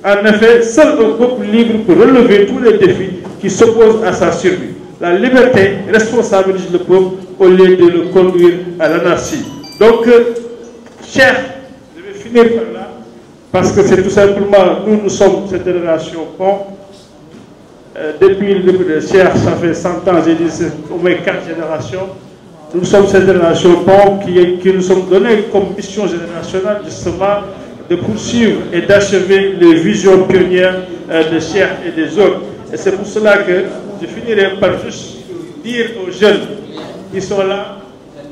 En effet, seul un peuple libre peut relever tous les défis qui s'opposent à sa survie. La liberté responsabilise le peuple au lieu de le conduire à l'anarchie. Donc, cher, je vais finir par là, parce que c'est tout simplement, nous sommes cette génération pont. Depuis le début de Cheikh, ça fait 100 ans, j'ai dit au moins 4 générations. Nous sommes cette génération pont qui nous sommes donnés comme mission générationnelle, justement, de poursuivre et d'achever les visions pionnières de Cheikh et des autres. Et c'est pour cela que je finirai par juste dire aux jeunes qui sont là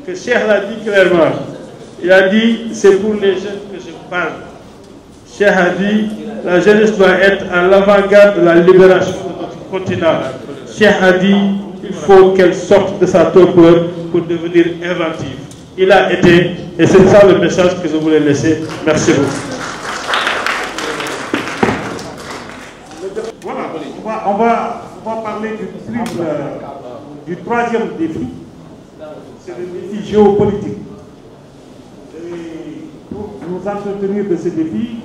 que Cheikh l'a dit clairement. Il a dit, c'est pour les jeunes que je parle. Cheikh a dit, la jeunesse doit être à l'avant-garde de la libération de notre continent. Cheikh a dit, il faut qu'elle sorte de sa torpeur pour devenir inventive. Il a été, et c'est ça le message que je voulais laisser. Merci beaucoup. Voilà, on va parler du troisième défi. C'est le défi géopolitique. Et pour nous entretenir de ce défi,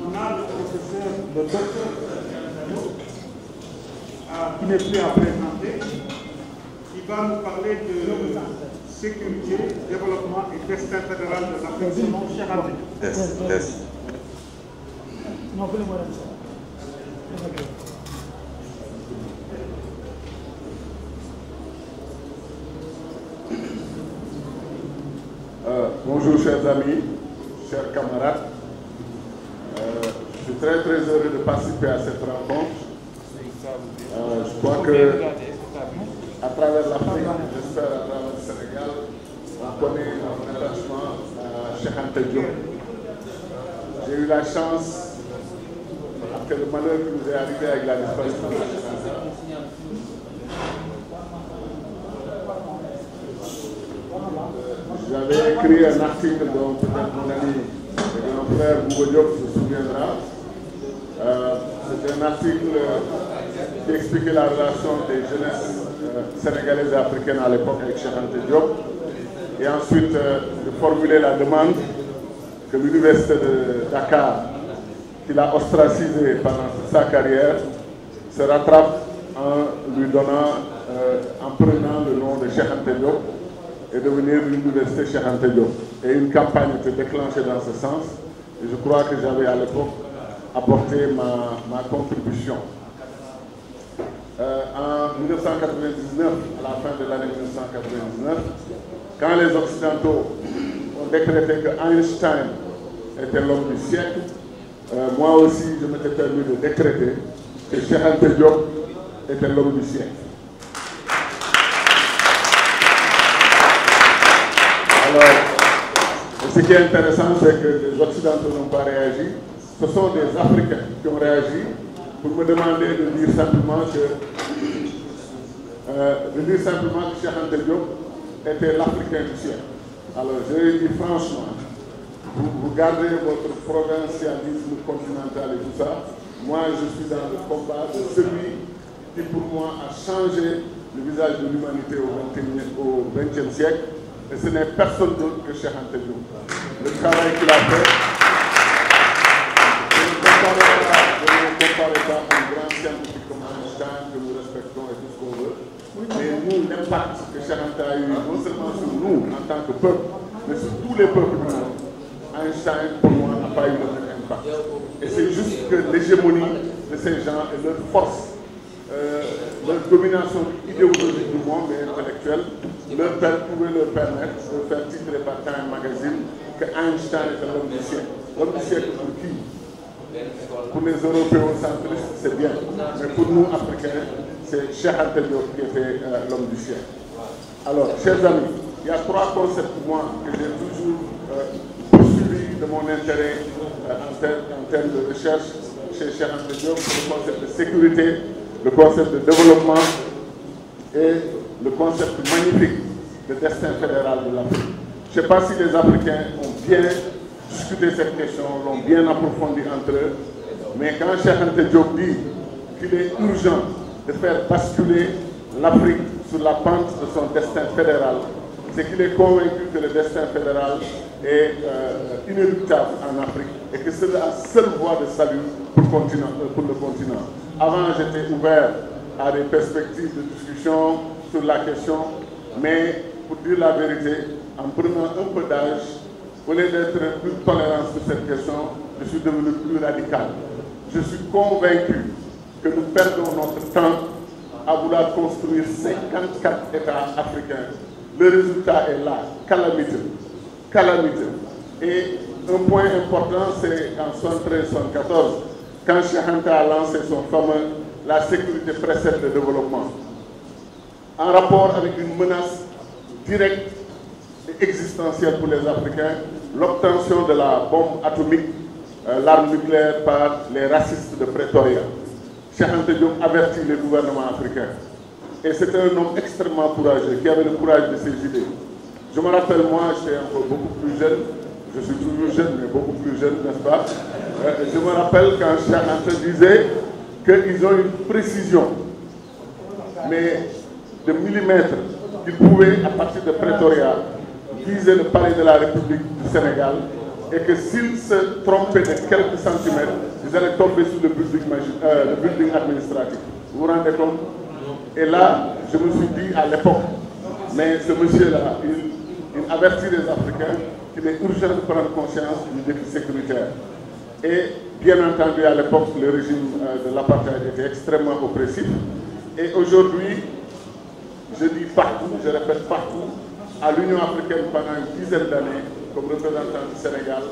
on a le professeur, le docteur, qui n'est plus à présenter, qui va nous parler de sécurité, développement et destin fédéral de l'Afrique selon Cheikh Anta. Bonjour chers amis, chers camarades. Je suis très heureux de participer à cette rencontre. Je crois que à travers l'Afrique, j'espère à travers le Sénégal, on connaît un attachement à Cheikh Anta Diop. J'ai eu la chance, après le malheur qui nous est arrivé avec la disparition de Cheikh Anta, j'avais écrit un article dont peut-être mon ami et mon frère Bouba Diop se souviendra. C'était un article qui expliquait la relation des jeunesses sénégalaises et africaines à l'époque avec Cheikh Anta Diop. Et ensuite, de formuler la demande que l'université de Dakar, qui l'a ostracisé pendant toute sa carrière, se rattrape en lui donnant, en prenant le nom de Cheikh Anta Diop et devenir l'université Cheikh Anta Diop. Et une campagne était déclenchée dans ce sens. Et je crois que j'avais à l'époque apporté ma contribution. En 1999, à la fin de l'année 1999, quand les Occidentaux ont décrété que Einstein était l'homme du siècle, moi aussi je m'étais permis de décréter que Cheikh Anta Diop était l'homme du siècle. Alors, ce qui est intéressant, c'est que les Occidentaux n'ont pas réagi. Ce sont des Africains qui ont réagi pour me demander de dire simplement que Cheikh Anta Diop était l'Africain du siècle. Alors, je l'ai dit franchement, vous gardez votre provincialisme continental et tout ça. Moi, je suis dans le combat de celui qui, pour moi, a changé le visage de l'humanité au XXe siècle. Et ce n'est personne d'autre que Cheikh Anta Diop. Le travail qu'il a fait, je ne compare pas à un grand scientifique comme Einstein, que nous respectons et tout ce qu'on veut. mais nous, l'impact que Cheikh Anta a eu, non seulement sur nous en tant que peuple, mais sur tous les peuples du monde, Einstein, pour moi, n'a pas eu le même impact. Et c'est juste que l'hégémonie de ces gens et leur force, leur domination idéologique du monde et intellectuelle, pouvait leur permettre de faire titrer par Time Magazine que Einstein était l'homme du siècle. L'homme du siècle pour qui? Pour les européocentristes, c'est bien. Mais pour nous, Africains, c'est Cheikh Anta Diop qui était l'homme du siècle. Alors, chers amis, il y a 3 concepts pour moi que j'ai toujours poursuivi de mon intérêt en termes de recherche chez Cheikh Anta Diop, le concept de sécurité, le concept de développement et le concept magnifique de destin fédéral de l'Afrique. Je ne sais pas si les Africains ont bien discuté cette question, l'ont bien approfondi entre eux, mais quand Cheikh Anta Diop dit qu'il est urgent de faire basculer l'Afrique sur la pente de son destin fédéral, c'est qu'il est convaincu que le destin fédéral est inéluctable en Afrique et que c'est la seule voie de salut pour le continent. Avant, j'étais ouvert à des perspectives de discussion sur la question, mais pour dire la vérité, en prenant un peu d'âge, au lieu d'être plus tolérant sur cette question, je suis devenu plus radical. Je suis convaincu que nous perdons notre temps à vouloir construire 54 États africains. Le résultat est là, calamiteux. Calamiteux. Et un point important, c'est en 73-74, quand Cheikh Anta a lancé son fameux « La sécurité précède le développement », en rapport avec une menace directe et existentielle pour les Africains, l'obtention de la bombe atomique, l'arme nucléaire par les racistes de Pretoria. Cheikh Anta Diop avertit les gouvernements africains. Et c'était un homme extrêmement courageux, qui avait le courage de ses idées. Je me rappelle, moi, j'étais encore beaucoup plus jeune, je suis toujours jeune, mais beaucoup plus jeune, n'est-ce pas? Je me rappelle quand Cheikh Anta disait qu'ils ont une précision, mais de millimètres, qu'ils pouvaient, à partir de Pretoria, viser le palais de la République du Sénégal, et que s'ils se trompaient de quelques centimètres, ils allaient tomber sur le building administratif. Vous vous rendez compte? Et là, je me suis dit à l'époque, mais ce monsieur-là, il avertit les Africains qu'il est urgent de prendre conscience du défi sécuritaire. Et bien entendu, à l'époque, le régime de l'apartheid était extrêmement oppressif. Et aujourd'hui, je dis partout, je répète partout, à l'Union africaine pendant une dizaine d'années, comme représentant du Sénégal,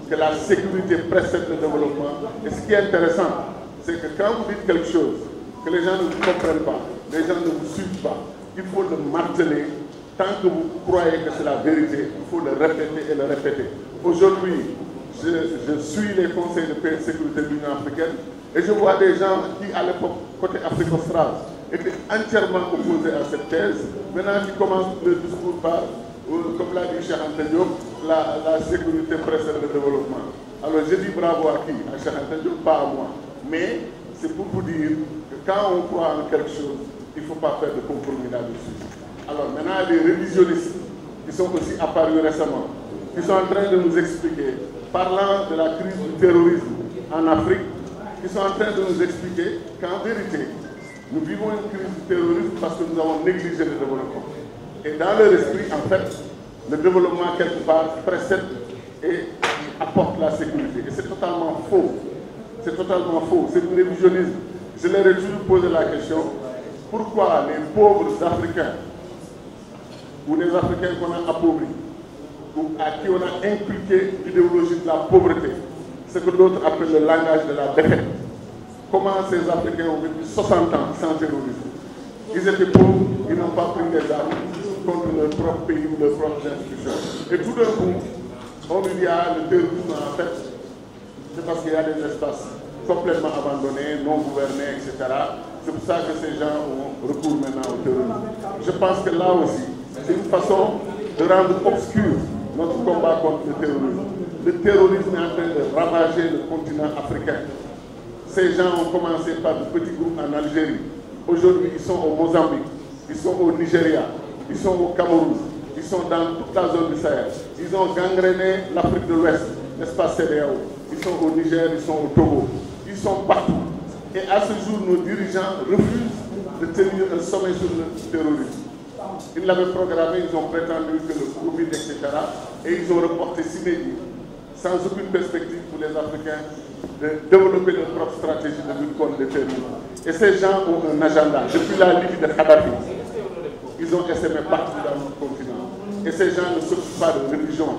que la sécurité précède le développement. Et ce qui est intéressant, c'est que quand vous dites quelque chose, que les gens ne vous comprennent pas, les gens ne vous suivent pas, il faut le marteler. Tant que vous croyez que c'est la vérité, il faut le répéter et le répéter. Aujourd'hui, je suis les conseils de paix et de sécurité de l'Union africaine et je vois des gens qui, à l'époque, côté Afrique australe, étaient entièrement opposés à cette thèse. Maintenant, qui commencent le discours par, comme l'a dit Cheikh Anta Diop, la sécurité précède le développement. Alors, je dis bravo à qui? À Cheikh Anta Diop, pas à moi. Mais c'est pour vous dire que quand on croit en quelque chose, il ne faut pas faire de compromis là-dessus. Alors maintenant, il y a des révisionnistes qui sont aussi apparus récemment, qui sont en train de nous expliquer, parlant de la crise du terrorisme en Afrique, qui sont en train de nous expliquer qu'en vérité, nous vivons une crise du terrorisme parce que nous avons négligé le développement. Et dans leur esprit, en fait, le développement quelque part précède et apporte la sécurité. Et c'est totalement faux. C'est totalement faux. C'est du révisionnisme. Je leur ai toujours posé la question, pourquoi les pauvres Africains ou les Africains qu'on a appauvris, ou à qui on a inculqué l'idéologie de la pauvreté, ce que d'autres appellent le langage de la défaite. Comment ces Africains ont vécu 60 ans sans terrorisme? Ils étaient pauvres, ils n'ont pas pris des armes contre leur propre pays ou leurs propres institutions. Et tout d'un coup, on nous dit, ah, le terrorisme, en fait, c'est parce qu'il y a des espaces complètement abandonnés, non gouvernés, etc. C'est pour ça que ces gens ont recours maintenant au terrorisme. Je pense que là aussi, c'est une façon de rendre obscur notre combat contre le terrorisme. Le terrorisme est en train de ravager le continent africain. Ces gens ont commencé par de petits groupes en Algérie. Aujourd'hui, ils sont au Mozambique, ils sont au Nigeria, ils sont au Cameroun, ils sont dans toute la zone du Sahel. Ils ont gangréné l'Afrique de l'Ouest, l'espace CEDEAO. Ils sont au Niger, ils sont au Togo. Ils sont partout. Et à ce jour, nos dirigeants refusent de tenir un sommet sur le terrorisme. Ils l'avaient programmé, ils ont prétendu que le Covid, etc. Et ils ont reporté s'inédit, sans aucune perspective pour les Africains, de développer leur propre stratégie de lutte contre le terrorisme. Et ces gens ont un agenda. Depuis la Libye de Kadhafi, ils ont essaimé partout dans notre continent. Et ces gens ne s'occupent pas de religion.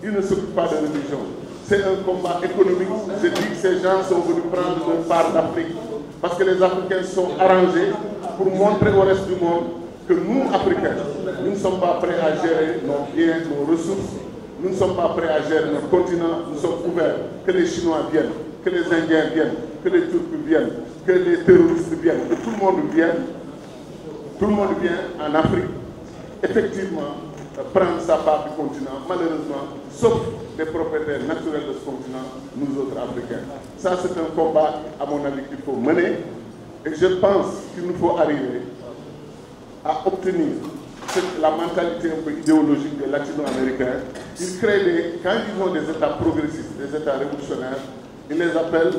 Ils ne s'occupent pas de religion. C'est un combat économique. Je dis que ces gens sont venus prendre une part d'Afrique. Parce que les Africains sont arrangés pour montrer au reste du monde que nous, Africains, nous ne sommes pas prêts à gérer nos biens, nos ressources. Nous ne sommes pas prêts à gérer notre continent. Nous sommes ouverts. Que les Chinois viennent, que les Indiens viennent, que les Turcs viennent, que les terroristes viennent, que tout le monde vienne. Tout le monde vient en Afrique, effectivement, prendre sa part du continent, malheureusement, sauf les propriétaires naturels de ce continent, nous autres Africains. Ça, c'est un combat, à mon avis, qu'il faut mener. Et je pense qu'il nous faut arriver à obtenir la mentalité un peu idéologique des latino-américains. Ils créent quand ils ont des États progressistes, des États révolutionnaires, ils les appellent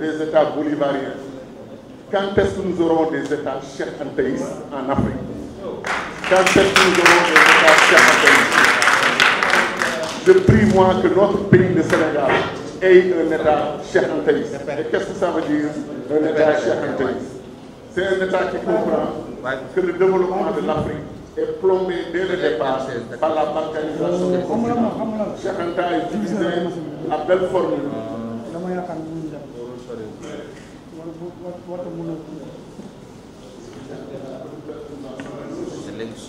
des États bolivariens. Quand est-ce que nous aurons des États Cheikh Antaïs en Afrique? Quand est-ce que nous aurons des États Cheikh Antaïs? Je prie, moi, que notre pays, le Sénégal, ait un État Cheikh Antaïs. Et qu'est-ce que ça veut dire, un État Cheikh Antaïs? C'est un État qui comprend que le développement de l'Afrique est plombé dès le départ par la balkanisation du continent. Cheikh Antaïs utilisait la belle formule.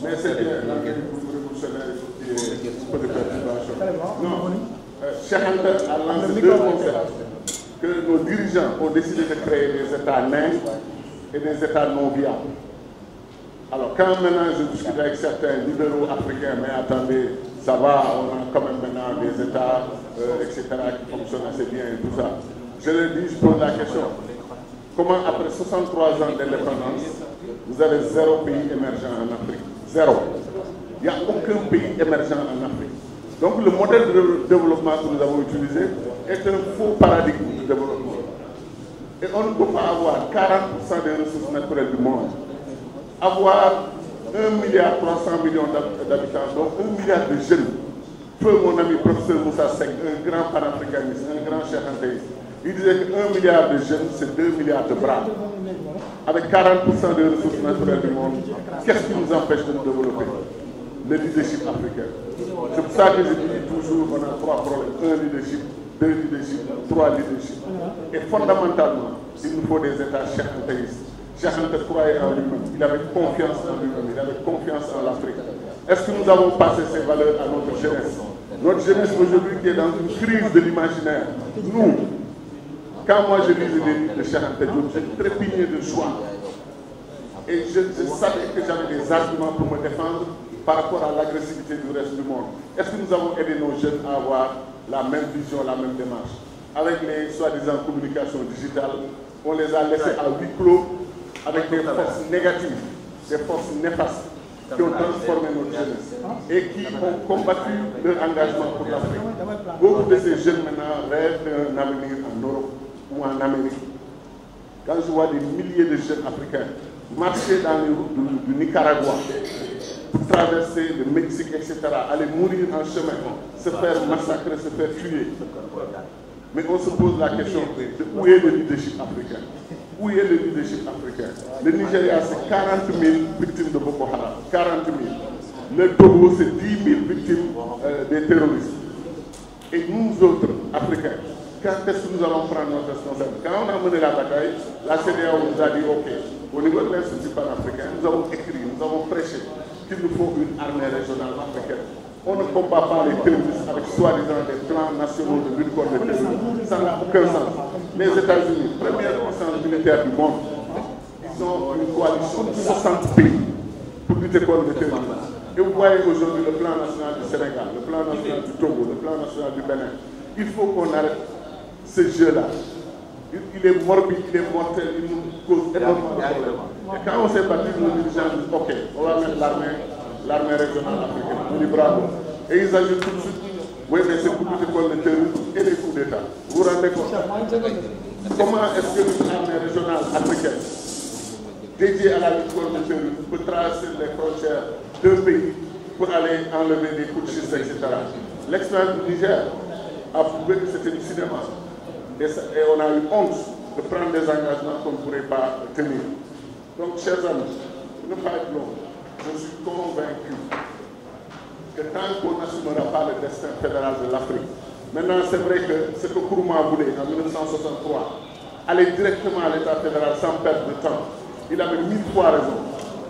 Mais c'est bien, révolutionnaire, peu de perturbation. Non, Cheikh Anta a lancé deux concepts que nos dirigeants ont décidé de créer des États nains et des États non viables. Alors, quand maintenant je discute avec certains libéraux africains, mais attendez, ça va, on a quand même maintenant des États, etc., qui fonctionnent assez bien et tout ça. Je leur dis, je pose la question. Comment, après 63 ans d'indépendance, vous avez zéro pays émergent en Afrique? Zéro. Il n'y a aucun pays émergent en Afrique. Donc le modèle de développement que nous avons utilisé est un faux paradigme de développement. Et on ne peut pas avoir 40% des ressources naturelles du monde, avoir 1,3 milliard d'habitants, donc 1 milliard de jeunes. Peu, mon ami professeur Moussa Seck, un grand panafricaniste, un grand Cheikh Antaïs, il disait que 1 milliard de jeunes, c'est 2 milliards de bras. Avec 40% des ressources naturelles du monde, qu'est-ce qui nous empêche de nous développer? Le leadership africain. C'est pour ça que je dis toujours qu'on a 3 problèmes. 1 leadership, 2 leadership, 3 leadership. Et fondamentalement, il nous faut des États Cheikh Antaïs. Cheikh Anta croyait en lui-même. Il avait confiance en lui-même. Il avait confiance en l'Afrique. Est-ce que nous avons passé ces valeurs à notre jeunesse? Notre jeunesse aujourd'hui qui est dans une crise de l'imaginaire. Nous, quand moi je lis les livres de Cheikh Anta Diop, j'ai trépigné de joie. Et je savais que j'avais des arguments pour me défendre par rapport à l'agressivité du reste du monde. Est-ce que nous avons aidé nos jeunes à avoir la même vision, la même démarche? Avec les soi-disant communications digitales, on les a laissés à huis clos avec des forces négatives, des forces néfastes qui ont transformé notre jeunesse et qui ont combattu leur engagement pour l'Afrique. Beaucoup de ces jeunes maintenant rêvent d'un avenir en Europe ou en Amérique. Quand je vois des milliers de jeunes africains marcher dans les routes du Nicaragua, pour traverser le Mexique, etc., aller mourir en chemin, se faire massacrer, se faire tuer. Mais on se pose la question de où est le leadership africain? Où est le leadership africain? Le Nigeria, c'est 40 000 victimes de Boko Haram. 40 000. Le Togo, c'est 10 000 victimes des terroristes. Et nous autres, Africains, quand est-ce que nous allons prendre notre responsabilité? Quand on a mené la bataille, la CEDEAO nous a dit, OK, au niveau de l'Institut panafricain, nous avons écrit, nous avons prêché qu'il nous faut une armée régionale africaine. On ne combat pas les terroristes avec soi-disant des plans nationaux de lutte contre le terrorisme. Ça n'a aucun sens. Les États-Unis, première puissance militaire du monde, ils ont une coalition de 60 pays pour lutter contre le terrorisme. Et vous voyez aujourd'hui le plan national du Sénégal, le plan national du Togo, le plan national du Bénin. Il faut qu'on arrête ce jeu-là. Il est morbide, il est mortel, il nous cause énormément de problèmes. Et quand on s'est battu, nos dirigeants disent, OK, on va mettre l'armée régionale africaine. On dit bravo. Et ils ajoutent tout de suite, oui, mais c'est pour lutter contre le terrorisme et les coups d'État. Vous vous rendez compte? Comment est-ce que une armée régionale africaine dédié à la lutte contre le terrorisme peut traverser les frontières d'un pays pour aller enlever des coups de schiste, etc. L'expérience du Niger a prouvé que c'était du cinéma. Et on a eu honte de prendre des engagements qu'on ne pourrait pas tenir. Donc, chers amis, ne pas être long, je suis convaincu que tant qu'on n'assumera pas le destin fédéral de l'Afrique, maintenant c'est vrai que ce que Kourouma voulait en 1963, aller directement à l'État fédéral sans perdre de temps, il avait 1000 fois raison.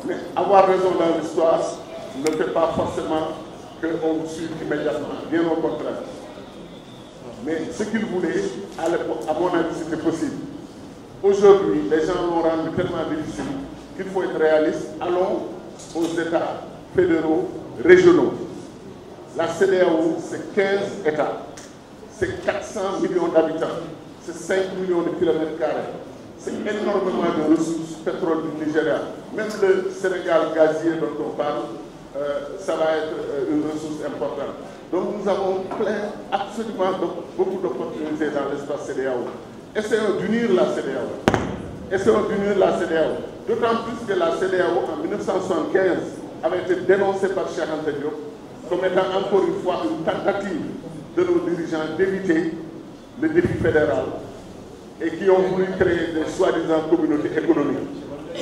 Mais avoir raison dans l'histoire ne fait pas forcément qu'on vous suive immédiatement, bien au contraire. Mais ce qu'il voulait, à l'époque, à mon avis, c'était possible. Aujourd'hui, les gens l'ont rendu tellement difficile qu'il faut être réaliste. Allons aux États fédéraux, régionaux. La CEDEAO, c'est 15 États. C'est 400 millions d'habitants. C'est 5 millions de kilomètres carrés. C'est énormément de ressources pétrole du Nigeria. Même le Sénégal gazier dont on parle, ça va être une ressource importante. Donc nous avons absolument beaucoup d'opportunités dans l'espace CEDEAO. Essayons d'unir la CEDEAO. Essayons d'unir la CEDEAO. D'autant plus que la CEDEAO en 1975 avait été dénoncée par Cheikh Anta Diop comme étant encore une fois une tentative de nos dirigeants d'éviter le défi fédéral et qui ont voulu créer des soi-disant communautés économiques.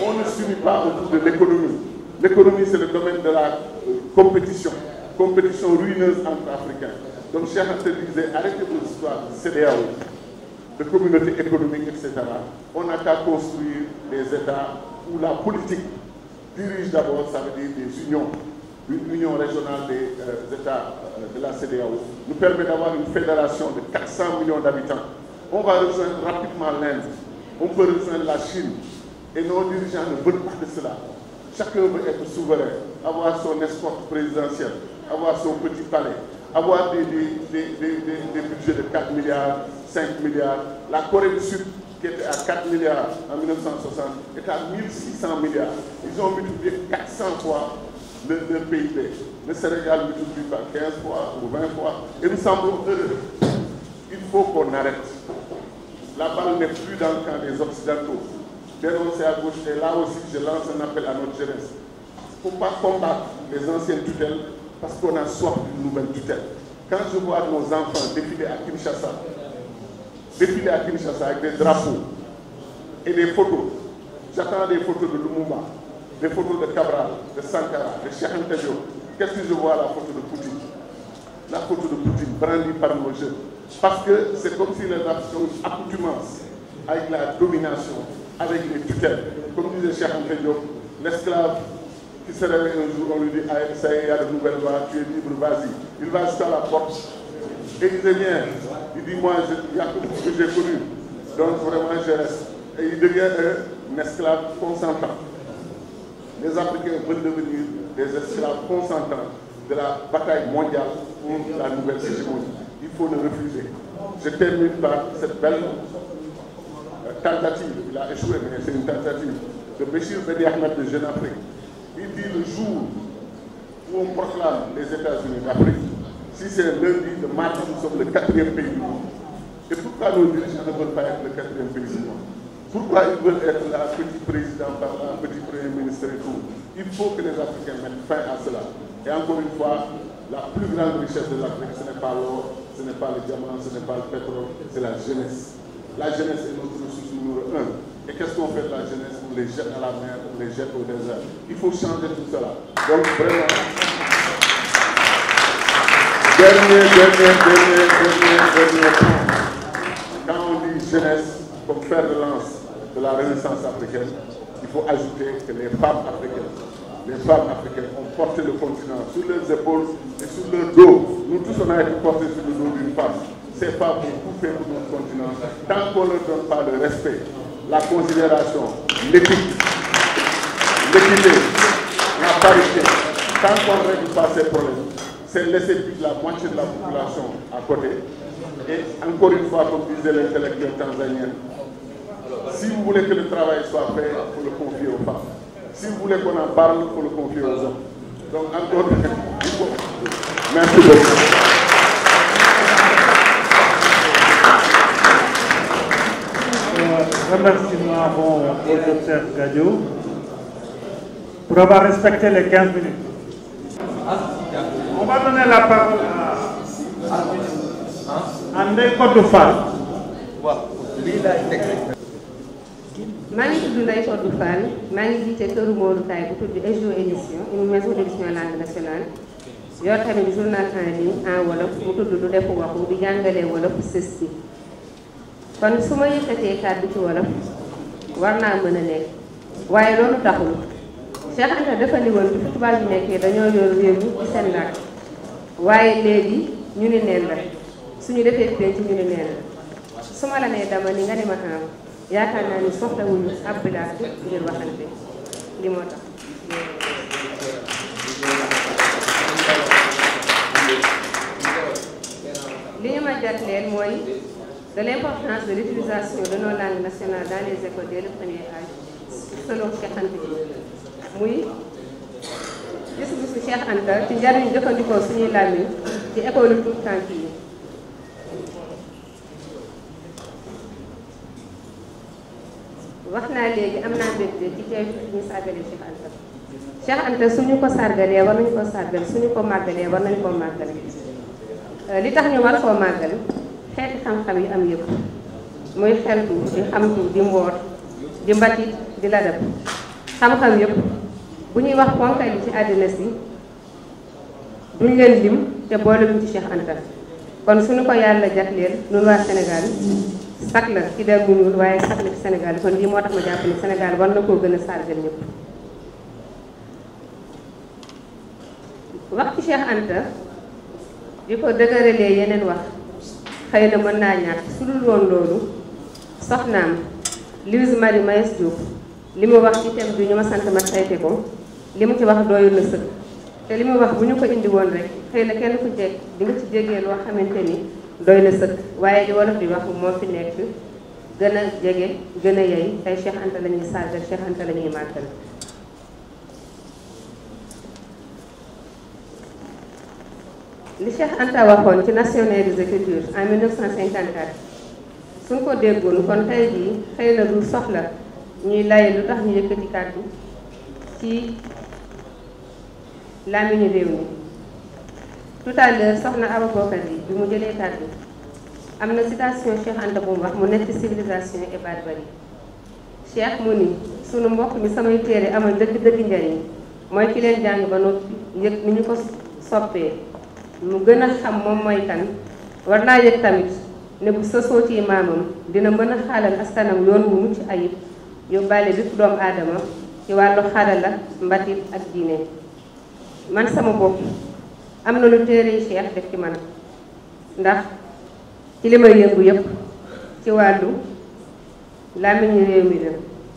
On ne s'unit pas autour de l'économie. L'économie, c'est le domaine de la compétition ruineuse entre Africains. Donc Cheikh Anta disait, arrêtez vos histoires de CEDEAO, de communautés économiques, etc. On n'a qu'à construire des États où la politique dirige d'abord, ça veut dire des unions. Une union régionale des États de la CEDEAO nous permet d'avoir une fédération de 400 millions d'habitants. On va rejoindre rapidement l'Inde, on peut rejoindre la Chine, et nos dirigeants ne veulent pas de cela. Chacun veut être souverain, avoir son escorte présidentielle, avoir son petit palais, avoir des budgets de 4 milliards, 5 milliards. La Corée du Sud, qui était à 4 milliards en 1960, est à 1600 milliards. Ils ont multiplié 400 fois le PIB. Le Sénégal multiplie par 15 fois ou 20 fois. Et nous semblons heureux. Il faut qu'on arrête. La balle n'est plus dans le camp des Occidentaux. Dénoncer à gauche. Et là aussi, je lance un appel à notre jeunesse. Il ne faut pas combattre les anciennes tutelles parce qu'on a soif d'une nouvelle tutelle. Quand je vois nos enfants défiler à Kinshasa avec des drapeaux et des photos, j'attends des photos de Lumumba, des photos de Cabral, de Sankara, de Cheikh Anta Diop. Qu'est-ce que je vois? La photo de Poutine. La photo de Poutine brandie par nos jeunes. Parce que c'est comme si les Africains ont une accoutumance avec la domination, avec les tutelles. Comme disait Cheikh Anta Diop, l'esclave qui se réveille un jour, on lui dit, ah, ça y est, il y a de nouvelles lois, tu es libre, vas-y. Il va jusqu'à la porte et il dit, bien, il dit, moi, il y a tout ce que j'ai connu. Donc vraiment, je reste. Et il devient un esclave consentant. Les Africains veulent devenir des esclaves consentants de la bataille mondiale pour la nouvelle hégémonie. Il faut le refuser. Je termine par cette belle tentative, il a échoué, mais c'est une tentative, de Béchir Bédi Ahmed de Jeune Afrique. Il dit le jour où on proclame les États-Unis d'Afrique, si c'est lundi, le mardi, nous sommes le 4e pays du monde. Et pourquoi nos dirigeants ne veulent pas être le 4e pays du monde? Pourquoi ils veulent être là, petit président par là, petit premier ministre et tout? Il faut que les Africains mettent fin à cela. Et encore une fois, la plus grande richesse de l'Afrique, ce n'est pas l'or, ce n'est pas le diamant, ce n'est pas le pétrole, c'est la jeunesse. La jeunesse est notre ressource numéro 1. Et qu'est-ce qu'on fait de la jeunesse? On les jette à la mer, on les jette au désert. Il faut changer tout cela. Donc vraiment, dernier point. Quand on dit jeunesse comme fer de lance de la Renaissance africaine, il faut ajouter que les femmes africaines ont porté le continent sur leurs épaules et sur leur dos. Nous tous, on a été portés sur le dos d'une femme. Ces femmes ont tout fait pour notre continent. Tant qu'on ne leur donne pas le respect, la considération, l'éthique, l'équité, la parité, tant qu'on ne règle pas ces problèmes, c'est laisser plus la moitié de la population à côté. Et encore une fois, comme disait l'intellectuel tanzanien, si vous voulez que le travail soit fait, il faut le confier aux femmes. Si vous voulez qu'on en parle, il faut le confier aux hommes. Donc encore une fois, merci beaucoup. Remerciements au docteur Gadio. pour avoir respecté les 15 minutes. On va donner la parole à Ndeye Codou Fall. maa ngi tudd Ndeye Codou Fall maa ngi jiite këru moorukaay bu tudd EJO édition une maison d'édition langue nationale yor tamit journal en ligne en wolof bu tudd lu def waxu di jàngalee wolof sës si kon su ma yëkkatee kàddu ci wolof war naa mën a nekk waaye loolu taxul Cheikh Anta dafa ni woon fi tubaab yi nekkee dañoo yor réew mi ci seen làkk waaye léegi ñu ni neen la suñu defee penc ñu ni neen la su ma la nee dama ni nga ne ma xam yaakaar naa ni soxlawuñu ab bilaat ngir waxante li moo tax li ñu ma jagleel mooy de l'importance de l'utilisation de nos langues nationales dans les écoles dès le premier âge selon Cheikh Anta muy gis-gisu Cheikh Anta ci njariñ jëfandikoo suñuy làmmiñ ci école tout tànk yi wax naa léegi am naa mbégte ci teew ñu sargalee Cheikh Anta Cheikh Anta suñu ko sargalee war nañu ko sargal suñu ko màggalee war nañu ko màggale li tax ñu war koo màggal xeeti xam-xam yi am yëpp muy xeltu di xamtu di mboot di mbatit di ladab xam-xam yëpp bu ñuy wax ponkal yi ci àddina si duñ leen lim te boolewuñ ci Cheikh Anta kon suñu ko yàlla jagleel ñun waa Sénégal sax la ci der bu ñuul waaye sax la ci Sénégal kon lii moo tax ma jàpp ni Sénégal war na koo gën a sargal ñëpp wax ci Cheikh Anta di ko dëgëralee yeneen wax xëy na mën naa ñàkk su dul woon loolu soxnaam Louise Marie Maïs Diop li mu wax ci thème bi ñu ma sant ma sayte ko li mu ci wax doyul na sëkk te li mu wax bu ñu ko indi woon rek xëy na kenn ku jekk di nga ci jégee loo xamante ni doy na sëkk waaye di wolof di wax moo fi nekk gën a jege gën a yey tey Cheikh Anta la ñuy sargal Cheikh Anta la ñuy màggal li Cheikh Anta waxoon ci nationale des écritures en 1954 suñ ko déggoon kon tey jii xëy na du soxla ñuy laye lu tax ñu yëkkati kàddu ci làmmiñu réew mi tout à l'heure soxna Awa Bokar yi bi mu jëlee kàddu am na citation Cheikh Anta bu mu wax mu nekk civilisation et barbarie Cheikh mu ni sunu mbokk mi samay téere amal dëgg-dëgg njariñ mooy ki leen jàng ba noppi yëg ni ñu ko soppee mu gën a xam moom mooy kan war naa yëg tamit ne bu sësoo ci maamam dina mën a xaalal askanam yoon wu mucc ayib yóbbaale bépp doomu aadama ci wàllu xarala mbatit ak diine man sama bopp am na lu téere yi Cheikh def ci man ndax ci li may yëngu yëpp ci wàllu làmmiñu réew mi la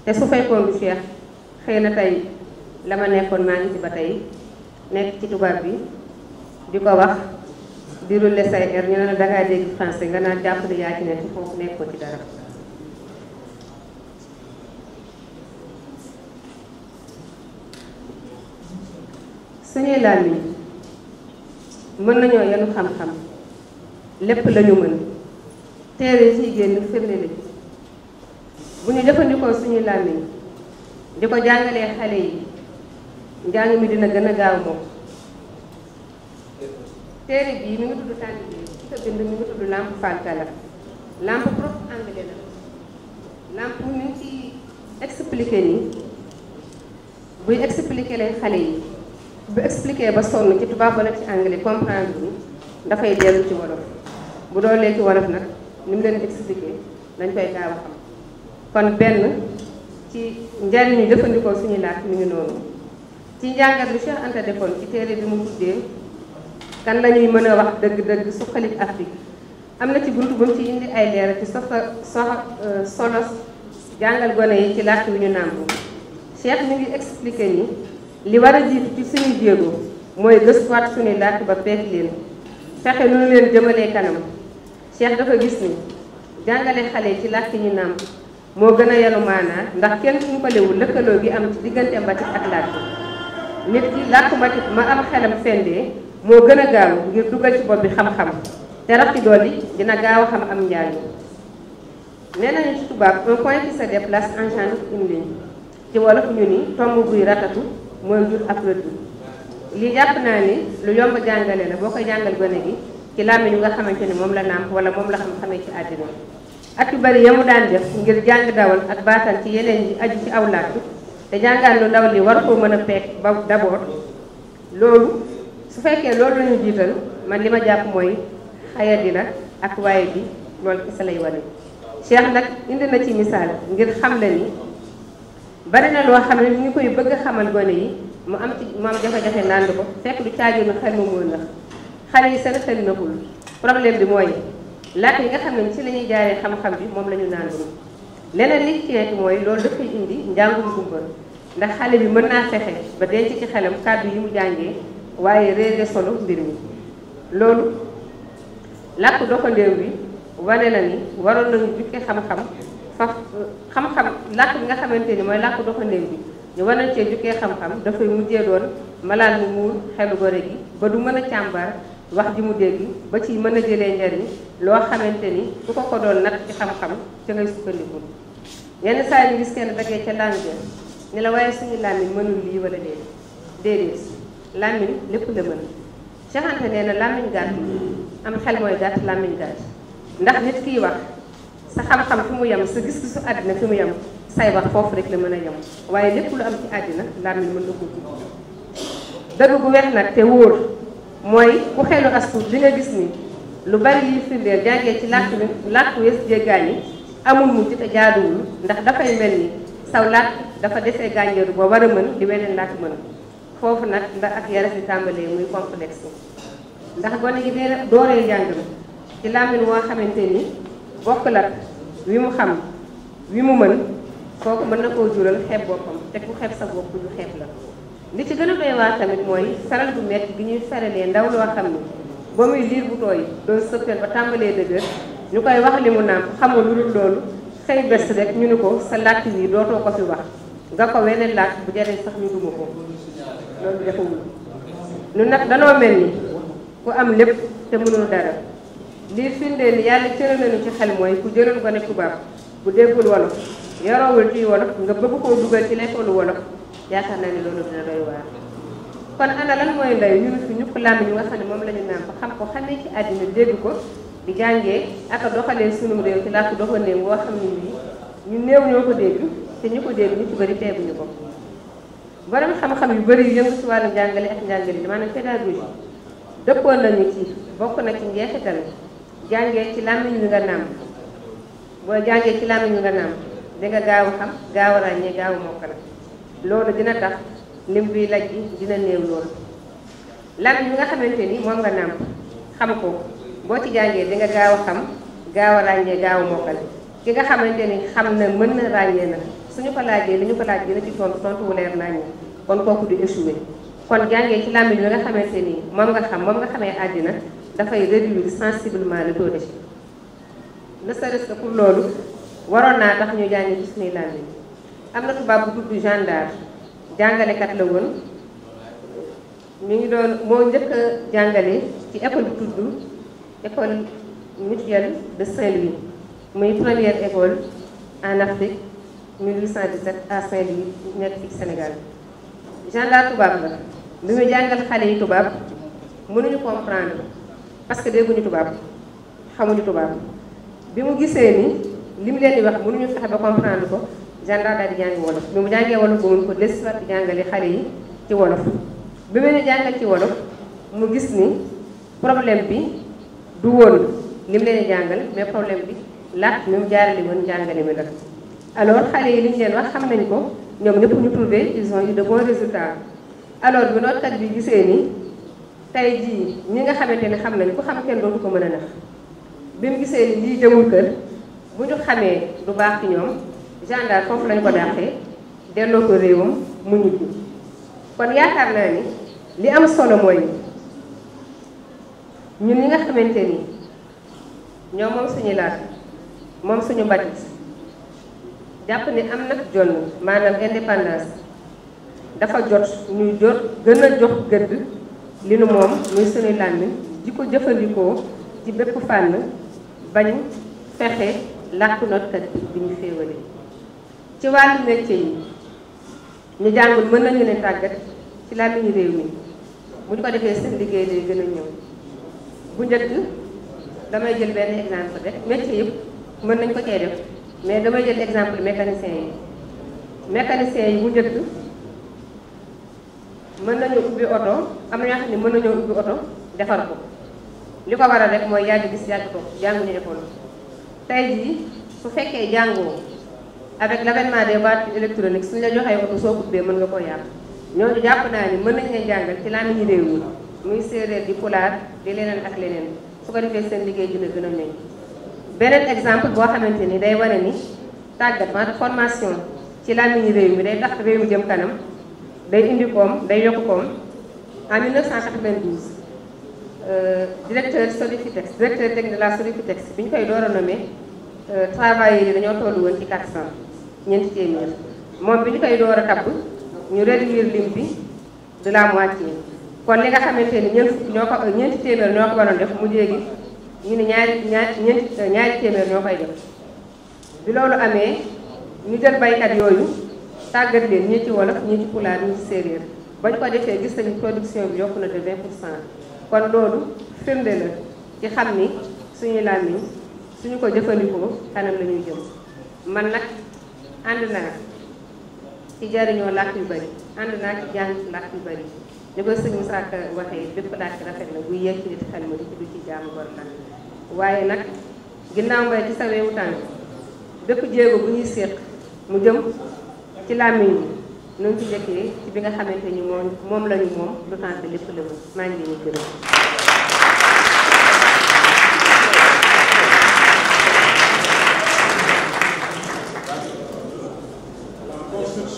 te su fekkoon du Cheikh xëy na tey la ma nekkoon maa ngi ci ba tey nekk ci tubaab bi di ko wax di rouler say air ñu ne la dangaa dégg français nga naan jàpp di yaa ci ne ci foofu nekk ko ci dara suñuy làmmiñ mën nañoo yenu xam-xam lépp lañu mën téere yi ciy génn firnde la bu ñu jëfandikoo suñuy làmmiñ di ko jàngalee xale yi njàng mi dina gën a gaaw moom téere bii mi ngi tudd tànn bi ci ko bind mi ngi tudd Lamp Fall Kala lampe prof anglais la lampe mi ngi ci expliqué ni buy expliqué leen xale yi bu expliqué ba sonn ci tubaab wala ci anglais comprendre ni dafay dellu ci wolof bu doolee ci wolof nag ni mu leen expliqué dañ koy gaaw a xam kon benn ci njariñu jëfandikoo suñu làkk mi ngi noonu ci njàngat lu Cheikh Anta defoon ci téere bi mu tuddee kan la ñuy mën a wax dëgg-dëgg suqalik Afrique am na ci buntu bu mu ci indi ay leeral ci solos jàngal gone yi ci làkk wi ñu nàmp Cheikh mi ngi expliqué ni li war a jiitu ci suñuy jéego mooy gëstuwaat suñuy làkk ba peek leen fexe nu leen jëmalee kanam Cheikh dafa gis ni jàngale xale yi ci làkk ñu nàmp moo gën a yanu maanaa ndax kenn umpalewul lëkkaloo gi am ci diggante mbatit ak làkk nit ki làkk mbatit ma am xelam fendee moo gën a gaaw ngir dugal ci bopp bi xam-xam te rax ci dolli dina gaaw a xam am njàng nee nañu ci tubaab un point qui se déplace engendre une ligne ci wolof ñu ni tomb buy ratatu mooy jur ab rëdd lii jàpp naa ni lu yomb jàngale la boo koy jàngal gone gi ci làmmiñ nga xamante ni moom la nàmp wala moom la xamee ci àddina at yu bari yamu daan def ngir jàng dawal ak baataan ci yeneen yi aju ci aw làkk te jàngaan lu ndaw li war koo mën a peek ba d'abord loolu su fekkee loolu la ñu jiital man li ma jàpp mooy xayadi la ak waaye bi loolu kese lay wane. Cheikh nag indi na ci misaal ngir xam le ni bari na loo xam ne ñu koy bëgg a xamal gone yi mu am jafe-jafe nànd ko fekk du caaginu xel mu mën na xale yi seen xel naxul problème bi mooy làkk yi nga xam ne ci la ñuy jaaree xam-xam bi moom la ñu nàndul leneen li ci nekk mooy loolu dafay indi njàngum gumba ndax xale bi mën naa fexe ba denc ci xelam kàddu yi mu jàngee waaye réere solo mbir mi loolu làkk doxandéem bi wane na ni waroon nañu jukke xam-xam xam-xam làkk bi nga xamante ni mooy làkk doxandéem bi ñu war nañ cee jukkee xam-xam dafay mujjee doon malaan mu muur xelu gore gi ba du mën a càmbar wax ji mu dégg ba ci mën a jëlee njariñ loo xamante ni ku ko doon nat ci xam-xam ca ngay sukkandiku yenn saa yi gis kenn dagee ca langue ni la waaye suñu làmmiñ mënul lii wala déedéet làmmiñ lépp la mën Cheikh Anta nee na làmmiñ gàtt am xel mooy gàtt làmmiñ gàtt ndax nit kiy wax sa xam-xam fi mu yem sa gis-gisu àddina fi mu yem say wax foofu rek la mën a yem waaye lépp lu am ci àddina làmmiñ mën na ko dëgg gu wex nag te wóor mooy ku xelu astu di nga gis ni lu bari yi firndeel jàngee ci làkk wees jéggaan yi amul mujj te jaaduwul ndax dafay mel ni saw làkk dafa desee gànjaru ba war a mën di weneen làkk mën foofu nag ndax ak yaras di tàmbalee muy complexe ndax gone gi dooree njàng mi ci làmmiñ woo xamante ni bokk la wi mu xam wi mu mën kooku mën na koo jural xeeb boppam te ku xeeb sa bopp ñu xeeb la li ci gën a doy waar tamit mooy faral bu metti gi ñuy faralee ndaw loo xam ni ba muy liir bu tooy doon sëppeel ba tàmbalee dëgër ñu koy wax li mu nàmp xamul lu dul loolu xëy bés rek ñu ni ko sa làkk wi dootoo ko fi wax nga ko weneen làkk bu jariñ sax ñu duma ko loolu defewul ñu nag danoo mel ni ku am lépp te mënul dara lii firndeel ni yàlla cëral nañu ci xel mooy ku jëloon gone tubaab bu déggul wolof yoroowul ci wolof nga bëgg koo dugal ci l'école wolof yaakaar naa ne loolu dina doy waar kon ana lan mooy ndey ñun fi ñukk làmmiñ ñu nga xam ne moom la ñu nàmp xam ko xamee ci àddina dégg ko di jàngee ak a doxalee sunum réew ci làkk doxandéem woo xam ne nii ñu néew ñoo ko dégg te ñu ko dégg ñu ci bëri teeguñu ko borom xam-xam yu bëri yu yëngu ci wàllu njàngale ak njàngale li maanaam pédagogie dëppoon nañu ci bokk na ci njeexital jàngee ci làmmiñ wi nga nàmp boo jàngee ci làmmiñ wi nga nàmp di nga gaaw xam gaaw a ràññee gaaw a mokkal loolu dina tax lim bi laj bi dina néew loolu làmmiñ wi nga xamante ni moom nga nàmp xam ko boo ci jàngee di nga gaaw a xam gaaw a ràññee gaaw a mokkal ki nga xamante ni xam na mën na ràññee na suñu ko laajee li ñu ko laaj dina ci tontu wu leer naññi kon kooku di échoué kon jàngee ci làmmiñ wi nga xamante ni moom nga xam moom nga xamee àddina dafay réduire sensiblement le taux d'échec ne serait-ce que pour loolu waroon naa tax ñu jàngee ci suñuy làmmiñ am na tubaab bu tudd Jeanne d'Arc jàngalekat la woon mi ngi doon moo njëkk a jàngale ci école bu tudd école mutuelle de Saint-Louis muy première école en Afrique 1817 à Saint-Louis nekk fii ci Sénégal Jeanne d'Arc tubaab la bi muy jàngal xale yi tubaab mënuñu comprendre parce que dégguñu tubaab xamuñu tubaab bi mu gisee ni li mu leen di wax mënuñu fexe ba comprendre ko Jeanne d'Arc daal di jàngi wolof bi mu jàngee wolof ba mun ko desiwaat di jàngale xale yi ci wolof bi mu ne jàngal ci wolof mu gis ni problème bi du woon li mu leen di jàngal mais problème bi làkk mi mu jaarale woon jàngale mi la alors xale yi li ñu leen wax xam nañ ko ñoom ñëpp ñu trouvé ils ont eu de bons résultats alors bi nootkat bi gisee ni tey jii ñi nga xamante ni xam nañ ku xam kenn dootu ko mën a nax bi mu gisee ni lii jëmul kër bu ñu xamee du baax ci ñoom Jeanne d'Arc foofu lañ ko dàqee delloo ko réewam mu ñibbi kon yaakaar naa ni li am solo mooy ñun ñi nga xamante ni ñoom moom suñu laat moom suñu mbatit jàpp ni am nag jonn maanaam indépendance dafa jot ñuy jot gën a jox gëdd li nu moom muy suñu làmmiñ di ko jëfandikoo ci bépp fànn bañ fexe làkk nootkat bi ñu féewale ci wàllu métier yi ñu jàngul mën nañu leen tàggat ci làmmiñu réew mi bu ñu ko defee seen liggéey day gën a ñëw bu njëkk damay jël benn exemple rek métier yëpp mën nañ ko cee def mais damay jël exemple mécanicien yi bu njëkk mën nañu ubbi oto am na ñoo xam ne mën nañoo ubbi oto defar ko li ko waral rek mooy yàgg gis yàgg toog jànguñu école tey jii su fekkee jàngoo avec l'avènement des voitures électroniques suñu la joxee oto soo ubbee mën nga koo yàq ñooñu jàpp naa ni mën nañ leen jàngal ci làmmiñu réew mi muy séeréer di pulaar di leneen ak leneen su ko defee seen liggéey dina gën a ñëw. beneen exemple boo xamante ni day wane ni tàggat maanaam formation ci làmmiñu réew mi day tax réew mi jëm kanam day indi koom day yokk koom en 1992 directeur Solifitex directeur technique de la Solifitex bi ñu koy door a nommé travailleurs yi dañoo tollu woon ci 400 ñeenti téeméer moom bi ñu koy door a tabb ñu réduire lim bi de la moitié kon li nga xamante ni ñeenti téeméer ñoo ko waroon def mu léegi ñu ne ñaari téeméer ñoo koy def bi loolu amee ñu jël baykat yooyu tàggat leen ñii ci wolof ñii ci pulaar ñii ci séeréer bañ ko defee gis nañu production bi yokku na de 20%. kon loolu firnde la ci xam ni suñuy làmmiñ suñu ko jëfandikoo kanam la ñuy jëm man nag ànd naa ci jariñoo làkk yu bari ànd naa ci jàng làkk yu bari ñu ko sëñ Moussa Ka waxee bépp làkk rafet na buy yegg ci nit xel ma di ci du ci jaamu gor la waaye nag ginnaaw mbay ci sa weewu tànk bépp jéego bu ñuy séq mu jëm ci làmmiñ bi noonu ci njëkkee ci bi nga xamante ni moom lañu moom lu tànk lépp la maa ngi leen di gërëm.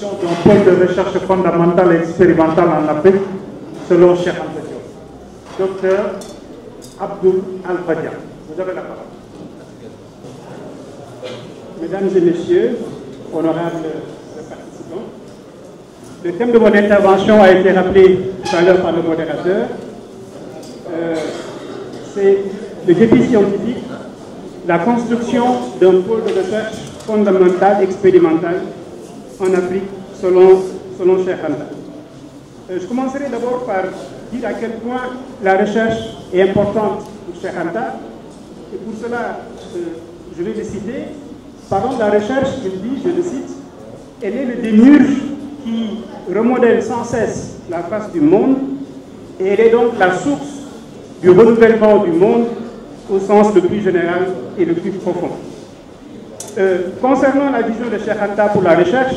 D'un pôle de recherche fondamentale et expérimentale en Afrique, selon Cheikh Anta Diop. Docteur Abdoul Alpha. Vous avez la parole. Mesdames et messieurs, honorables participants, le thème de mon intervention a été rappelé tout à l'heure par le modérateur. C'est le défi scientifique, la construction d'un pôle de recherche fondamentale expérimentale en Afrique, selon Cheikh Anta. Je commencerai d'abord par dire à quel point la recherche est importante pour Cheikh Anta. Et pour cela, je vais le citer. Parlant de la recherche, il dit, je le cite, elle est le démiurge qui remodèle sans cesse la face du monde et elle est donc la source du renouvellement du monde au sens le plus général et le plus profond. Concernant la vision de Cheikh Anta pour la recherche,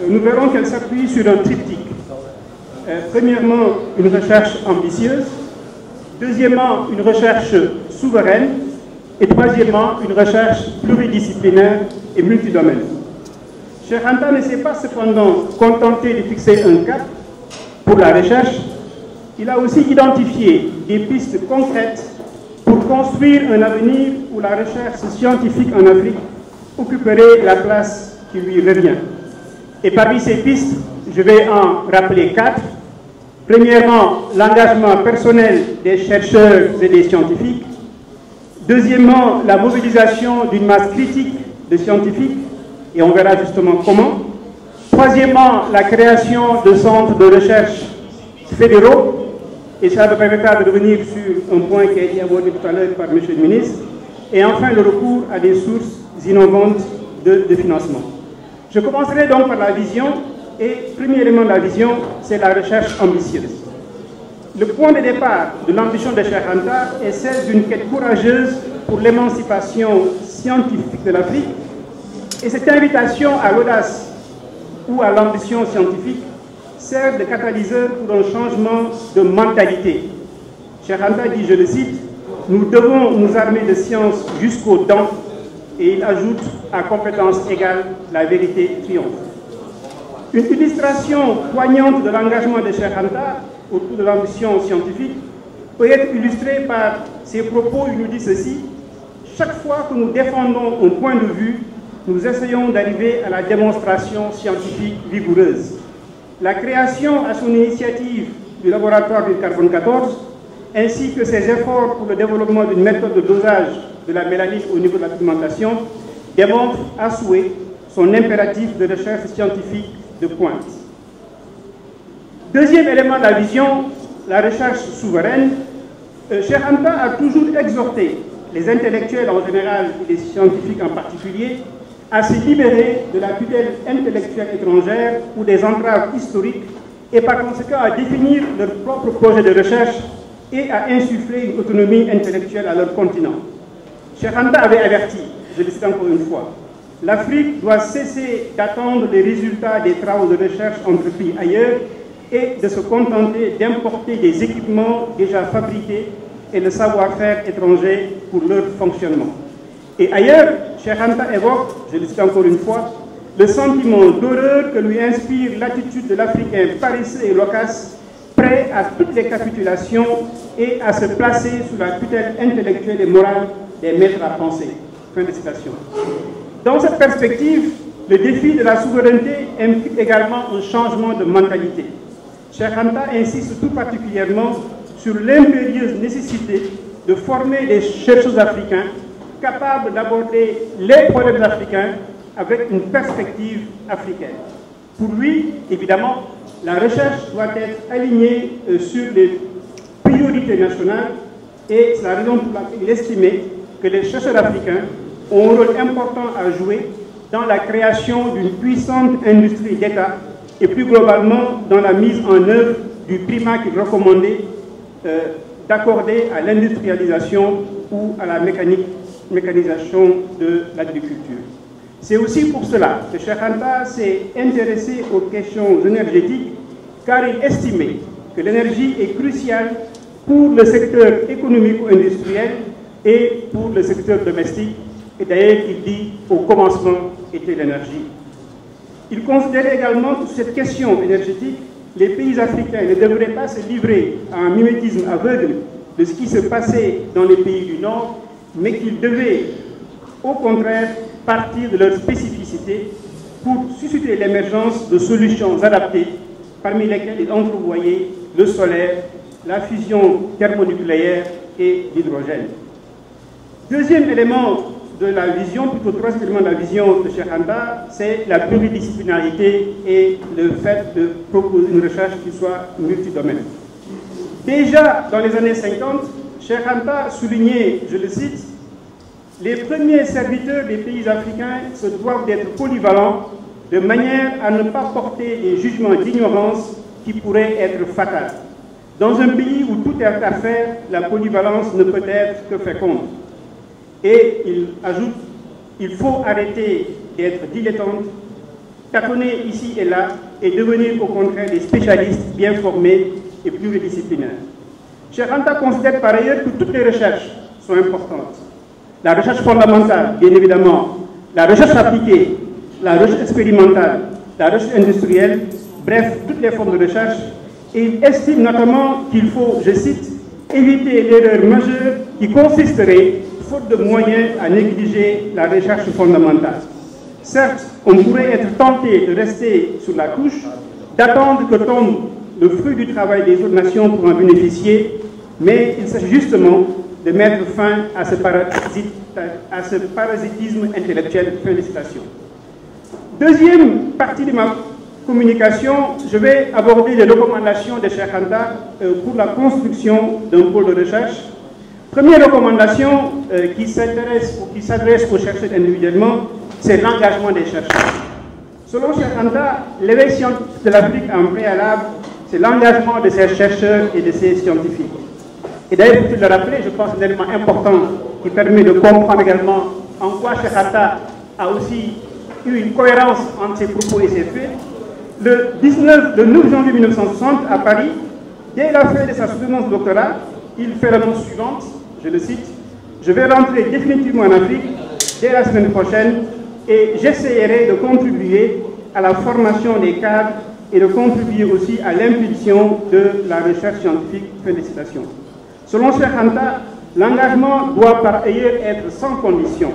nous verrons qu'elle s'appuie sur un triptyque. Premièrement, une recherche ambitieuse. Deuxièmement, une recherche souveraine. Et troisièmement, une recherche pluridisciplinaire et multidomaine. Cheikh Anta ne s'est pas cependant contenté de fixer un cap pour la recherche. Il a aussi identifié des pistes concrètes pour construire un avenir où la recherche scientifique en Afrique occuperait la place qui lui revient. Et parmi ces pistes, je vais en rappeler 4. Premièrement, l'engagement personnel des chercheurs et des scientifiques. Deuxièmement, la mobilisation d'une masse critique de scientifiques, et on verra justement comment. Troisièmement, la création de centres de recherche fédéraux, et ça me permettra de revenir sur un point qui a été abordé tout à l'heure par M. le ministre. Et enfin, le recours à des sources innovantes de financement. Je commencerai donc par la vision, et premier élément de la vision, c'est la recherche ambitieuse. Le point de départ de l'ambition de Cheikh Anta est celle d'une quête courageuse pour l'émancipation scientifique de l'Afrique, et cette invitation à l'audace ou à l'ambition scientifique sert de catalyseur pour un changement de mentalité. Cheikh Anta dit, je le cite, « Nous devons nous armer de science jusqu'aux dents », et il ajoute, à compétence égale, la vérité triomphe. Une illustration poignante de l'engagement de Cheikh Anta autour de l'ambition scientifique peut être illustrée par ses propos. Il nous dit ceci: chaque fois que nous défendons un point de vue, nous essayons d'arriver à la démonstration scientifique vigoureuse. La création à son initiative du laboratoire du carbone 14, ainsi que ses efforts pour le développement d'une méthode de dosage de la mélanine au niveau de la pigmentation, démontrent à souhait son impératif de recherche scientifique de pointe. Deuxième élément de la vision, la recherche souveraine. Cheikh Anta a toujours exhorté les intellectuels en général et les scientifiques en particulier à se libérer de la tutelle intellectuelle étrangère ou des entraves historiques et par conséquent à définir leur propre projet de recherche et à insuffler une autonomie intellectuelle à leur continent. Cheikh Anta avait averti, je le cite encore une fois, l'Afrique doit cesser d'attendre les résultats des travaux de recherche entrepris ailleurs et de se contenter d'importer des équipements déjà fabriqués et le savoir-faire étranger pour leur fonctionnement. Et ailleurs, Cheikh Anta évoque, je le cite encore une fois, le sentiment d'horreur que lui inspire l'attitude de l'Africain paresseux et loquace, prêt à toutes les capitulations et à se placer sous la tutelle intellectuelle et morale des maîtres à penser. Fin de citation. Dans cette perspective, le défi de la souveraineté implique également un changement de mentalité. Cheikh Anta insiste tout particulièrement sur l'impérieuse nécessité de former des chercheurs africains capables d'aborder les problèmes africains avec une perspective africaine. Pour lui, évidemment, la recherche doit être alignée sur les priorités nationales et c'est la raison pour laquelle il estimait que les chercheurs africains ont un rôle important à jouer dans la création d'une puissante industrie d'État et plus globalement dans la mise en œuvre du primat qu'il recommandait d'accorder à l'industrialisation ou à la mécanisation de l'agriculture. C'est aussi pour cela que Cheikh Anta s'est intéressé aux questions énergétiques, car il estimait que l'énergie est cruciale pour le secteur économico-industriel et pour le secteur domestique. Et d'ailleurs, il dit au commencement était l'énergie. Il considérait également que sur cette question énergétique, les pays africains ne devraient pas se livrer à un mimétisme aveugle de ce qui se passait dans les pays du Nord, mais qu'ils devaient, au contraire, partir de leur spécificité pour susciter l'émergence de solutions adaptées, parmi lesquelles il entrevoyait le solaire, la fusion thermonucléaire et l'hydrogène. Deuxième élément de la vision, plutôt troisième élément de la vision de Cheikh Anta, c'est la pluridisciplinarité et le fait de proposer une recherche qui soit multidomaine. Déjà dans les années 50, Cheikh Anta soulignait, je le cite, « Les premiers serviteurs des pays africains se doivent d'être polyvalents de manière à ne pas porter des jugements d'ignorance qui pourraient être fatals. Dans un pays où tout est à faire, la polyvalence ne peut être que féconde. » Et il ajoute, il faut arrêter d'être dilettante, tâtonner ici et là, et devenir au contraire des spécialistes bien formés et pluridisciplinaires. Cheikh Anta considère par ailleurs que toutes les recherches sont importantes. La recherche fondamentale, bien évidemment, la recherche appliquée, la recherche expérimentale, la recherche industrielle, bref, toutes les formes de recherche. Et il estime notamment qu'il faut, je cite, éviter l'erreur majeure qui consisterait, faute de moyens, à négliger la recherche fondamentale. Certes, on pourrait être tenté de rester sous la couche, d'attendre que tombe le fruit du travail des autres nations pour en bénéficier, mais il s'agit justement de mettre fin à ce parasitisme intellectuel. Fin de citation. Deuxième partie de ma communication, je vais aborder les recommandations de Cheikh Anta pour la construction d'un pôle de recherche. Première recommandation qui s'adresse aux chercheurs individuellement, c'est l'engagement des chercheurs. Selon Cheikh Anta, l'éveil scientifique de l'Afrique en préalable, c'est l'engagement de ses chercheurs et de ses scientifiques. Et d'ailleurs, pour le rappeler, je pense que c'est un élément important qui permet de comprendre également en quoi Cheikh Anta a aussi eu une cohérence entre ses propos et ses faits. Le 9 janvier 1960, à Paris, dès la fin de sa soutenance de doctorat, il fait l'annonce suivante, je le cite, « Je vais rentrer définitivement en Afrique dès la semaine prochaine et j'essaierai de contribuer à la formation des cadres et de contribuer aussi à l'impulsion de la recherche scientifique. » Fin de citation. Selon Cheikh Anta, l'engagement doit par ailleurs être sans condition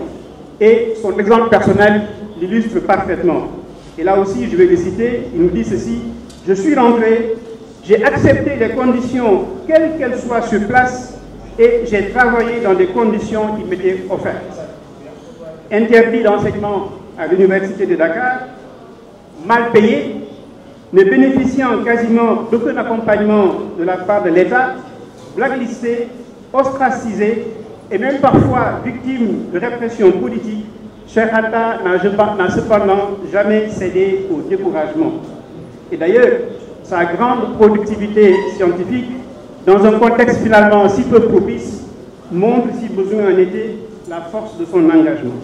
et son exemple personnel l'illustre parfaitement. Et là aussi, je vais le citer, il nous dit ceci, « Je suis rentré, j'ai accepté les conditions, quelles qu'elles soient sur place, et j'ai travaillé dans des conditions qui m'étaient offertes. Interdit d'enseignement à l'université de Dakar, mal payé, ne bénéficiant quasiment d'aucun accompagnement de la part de l'État, blacklisté, ostracisé et même parfois victime de répression politique, Cheikh Anta n'a cependant jamais cédé au découragement. Et d'ailleurs, sa grande productivité scientifique, dans un contexte finalement si peu propice, montre, si besoin en était, la force de son engagement.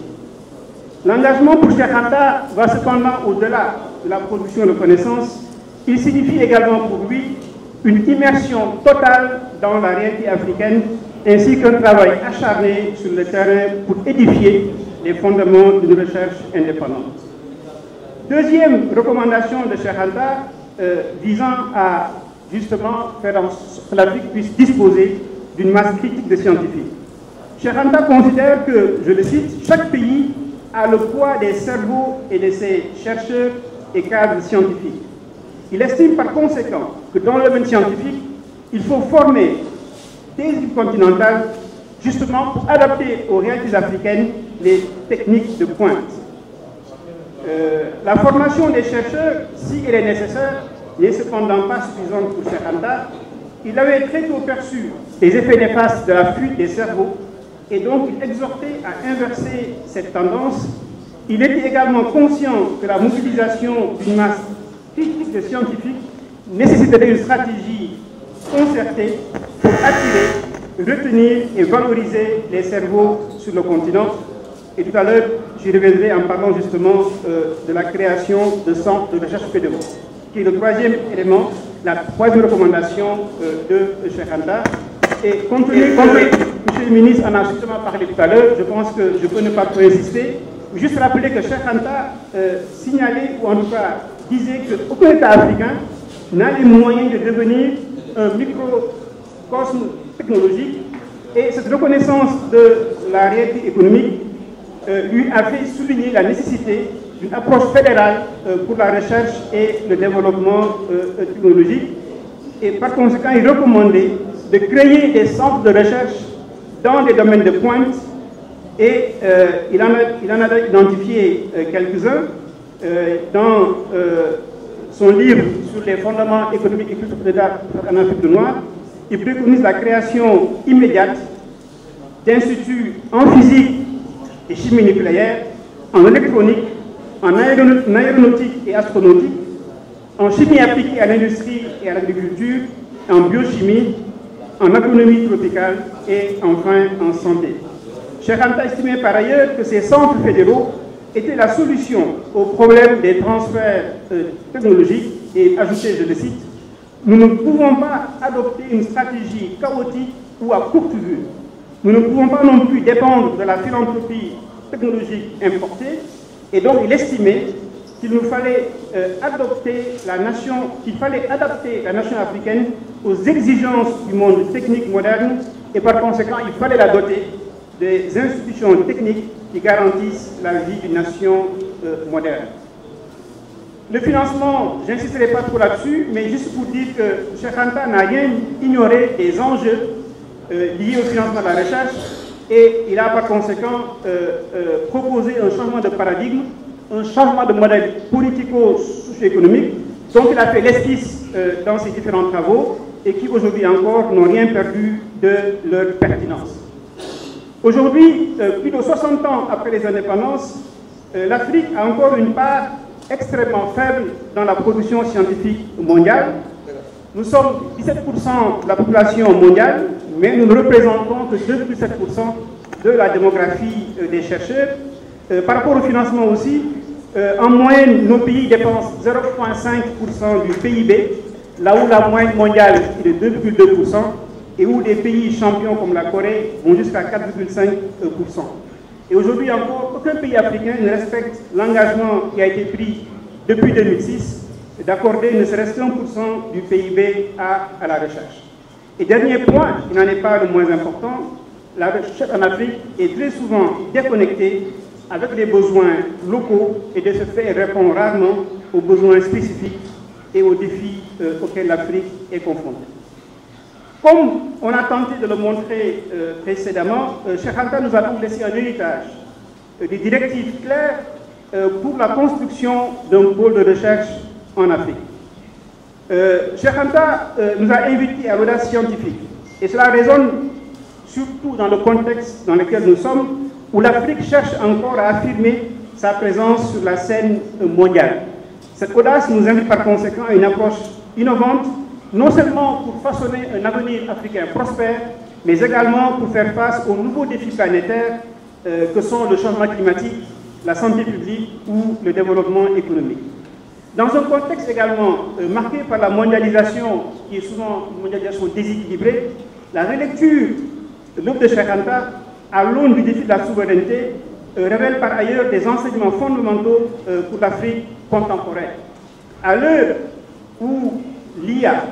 L'engagement pour Cheikh Anta va cependant au-delà de la production de connaissances. Il signifie également pour lui une immersion totale dans la réalité africaine, ainsi qu'un travail acharné sur le terrain pour édifier les fondements d'une recherche indépendante. Deuxième recommandation de Cheikh Anta, visant à justement faire en sorte que l'Afrique puisse disposer d'une masse critique de scientifiques. Cheikh Anta considère que, je le cite, chaque pays a le poids des cerveaux et de ses chercheurs et cadres scientifiques. Il estime par conséquent que dans le domaine scientifique, il faut former des équipes continentales justement pour adapter aux réalités africaines les techniques de pointe. La formation des chercheurs, si elle est nécessaire, n'est cependant pas suffisante pour Cheikh Anta. Il avait très tôt perçu les effets néfastes de la fuite des cerveaux et donc il exhortait à inverser cette tendance. Il était également conscient que la mobilisation d'une masse critique de scientifiques nécessiterait une stratégie concertée pour attirer, retenir et valoriser les cerveaux sur le continent. Et tout à l'heure, j'y reviendrai en parlant justement de la création de centres de recherche fédéraux, qui est le troisième élément, la troisième recommandation de Cheikh Anta. Et compte tenu que M. le ministre en a justement parlé tout à l'heure, je pense que je peux ne pas trop insister. Juste rappeler que Cheikh Anta signalait, ou en tout cas disait qu'aucun État africain n'a les moyens de devenir un microcosme technologique. Et cette reconnaissance de la réalité économique lui a fait souligner la nécessité d'une approche fédérale pour la recherche et le développement technologique. Et par conséquent, il recommandait de créer des centres de recherche dans des domaines de pointe. Et il en a identifié quelques-uns dans son livre sur les fondements économiques et culturels en Afrique noire. Il préconise la création immédiate d'instituts en physique et chimie nucléaire, en électronique, en aéronautique et astronautique, en chimie appliquée à l'industrie et à l'agriculture, en biochimie, en agronomie tropicale et enfin en santé. Cheikh Anta estimait par ailleurs que ces centres fédéraux étaient la solution au problème des transferts technologiques et ajoutait, je le cite, « Nous ne pouvons pas adopter une stratégie chaotique ou à courte vue. Nous ne pouvons pas non plus dépendre de la philanthropie technologique importée. » Et donc il estimait qu'il nous fallait adapter la nation africaine aux exigences du monde technique moderne et par conséquent il fallait la doter des institutions techniques qui garantissent la vie d'une nation moderne. Le financement, je n'insisterai pas trop là-dessus, mais juste pour dire que Cheikh Anta n'a rien ignoré des enjeux liés au financement de la recherche et il a par conséquent proposé un changement de paradigme, un changement de modèle politico-socio-économique dont il a fait l'esquisse dans ses différents travaux et qui aujourd'hui encore n'ont rien perdu de leur pertinence. Aujourd'hui, plus de 60 ans après les indépendances, l'Afrique a encore une part extrêmement faible dans la production scientifique mondiale. Nous sommes 17% de la population mondiale, mais nous ne représentons que 2,7% de la démographie des chercheurs. Par rapport au financement aussi, en moyenne, nos pays dépensent 0,5% du PIB, là où la moyenne mondiale est de 2,2%, et où des pays champions comme la Corée vont jusqu'à 4,5%. Et aujourd'hui encore, aucun pays africain ne respecte l'engagement qui a été pris depuis 2006 d'accorder ne serait-ce qu'1% du PIB à la recherche. Et dernier point, il n'en est pas le moins important, la recherche en Afrique est très souvent déconnectée avec les besoins locaux et de ce fait elle répond rarement aux besoins spécifiques et aux défis auxquels l'Afrique est confrontée. Comme on a tenté de le montrer précédemment, Cheikh Anta nous a donc laissé un héritage, des directives claires pour la construction d'un pôle de recherche en Afrique. Cheikh Anta nous a invités à l'audace scientifique. Et cela résonne surtout dans le contexte dans lequel nous sommes, où l'Afrique cherche encore à affirmer sa présence sur la scène mondiale. Cette audace nous invite par conséquent à une approche innovante, non seulement pour façonner un avenir africain prospère, mais également pour faire face aux nouveaux défis planétaires que sont le changement climatique, la santé publique ou le développement économique. Dans un contexte également marqué par la mondialisation, qui est souvent une mondialisation déséquilibrée, la relecture de l'œuvre de Cheikh Anta à l'aune du défi de la souveraineté révèle par ailleurs des enseignements fondamentaux pour l'Afrique contemporaine. À l'heure où l'IA,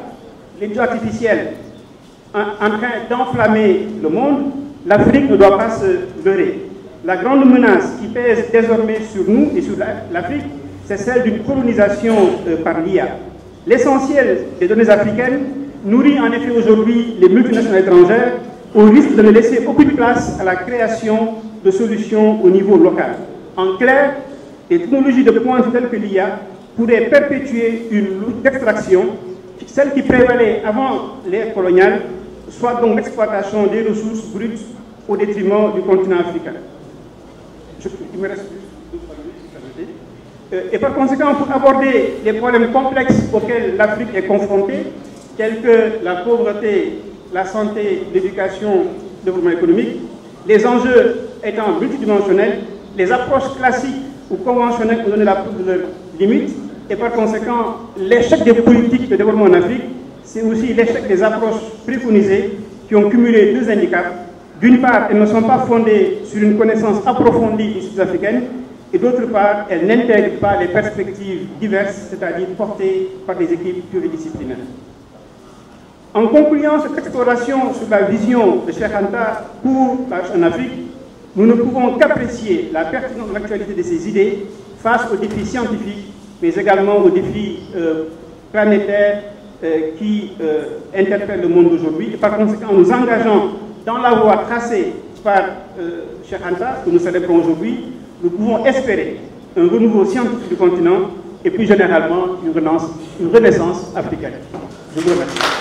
l'intelligence artificielle, en train d'enflammer le monde, l'Afrique ne doit pas se leurrer. La grande menace qui pèse désormais sur nous et sur l'Afrique, c'est celle d'une colonisation par l'IA. L'essentiel des données africaines nourrit en effet aujourd'hui les multinationales étrangères au risque de ne laisser aucune place à la création de solutions au niveau local. En clair, les technologies de pointe telles que l'IA pourraient perpétuer une lutte d'extraction, celle qui prévalait avant l'ère coloniale, soit donc l'exploitation des ressources brutes au détriment du continent africain. Il me reste et par conséquent, pour aborder les problèmes complexes auxquels l'Afrique est confrontée, tels que la pauvreté, la santé, l'éducation, le développement économique, les enjeux étant multidimensionnels, les approches classiques ou conventionnelles ont donné leurs limites, et par conséquent, l'échec des politiques de développement en Afrique, c'est aussi l'échec des approches préconisées qui ont cumulé deux handicaps. D'une part, elles ne sont pas fondées sur une connaissance approfondie des sociétés africaines, et d'autre part, elles n'intègrent pas les perspectives diverses, c'est-à-dire portées par des équipes pluridisciplinaires. En concluant cette exploration sur la vision de Cheikh Anta pour en Afrique, nous ne pouvons qu'apprécier la pertinence de l'actualité de ces idées face aux défis scientifiques, mais également aux défis planétaires qui interpellent le monde d'aujourd'hui. Et par conséquent, nous engageons dans la voie tracée par Cheikh Anta, que nous célébrons aujourd'hui, nous pouvons espérer un renouveau scientifique du continent et plus généralement une renaissance africaine. Je vous remercie.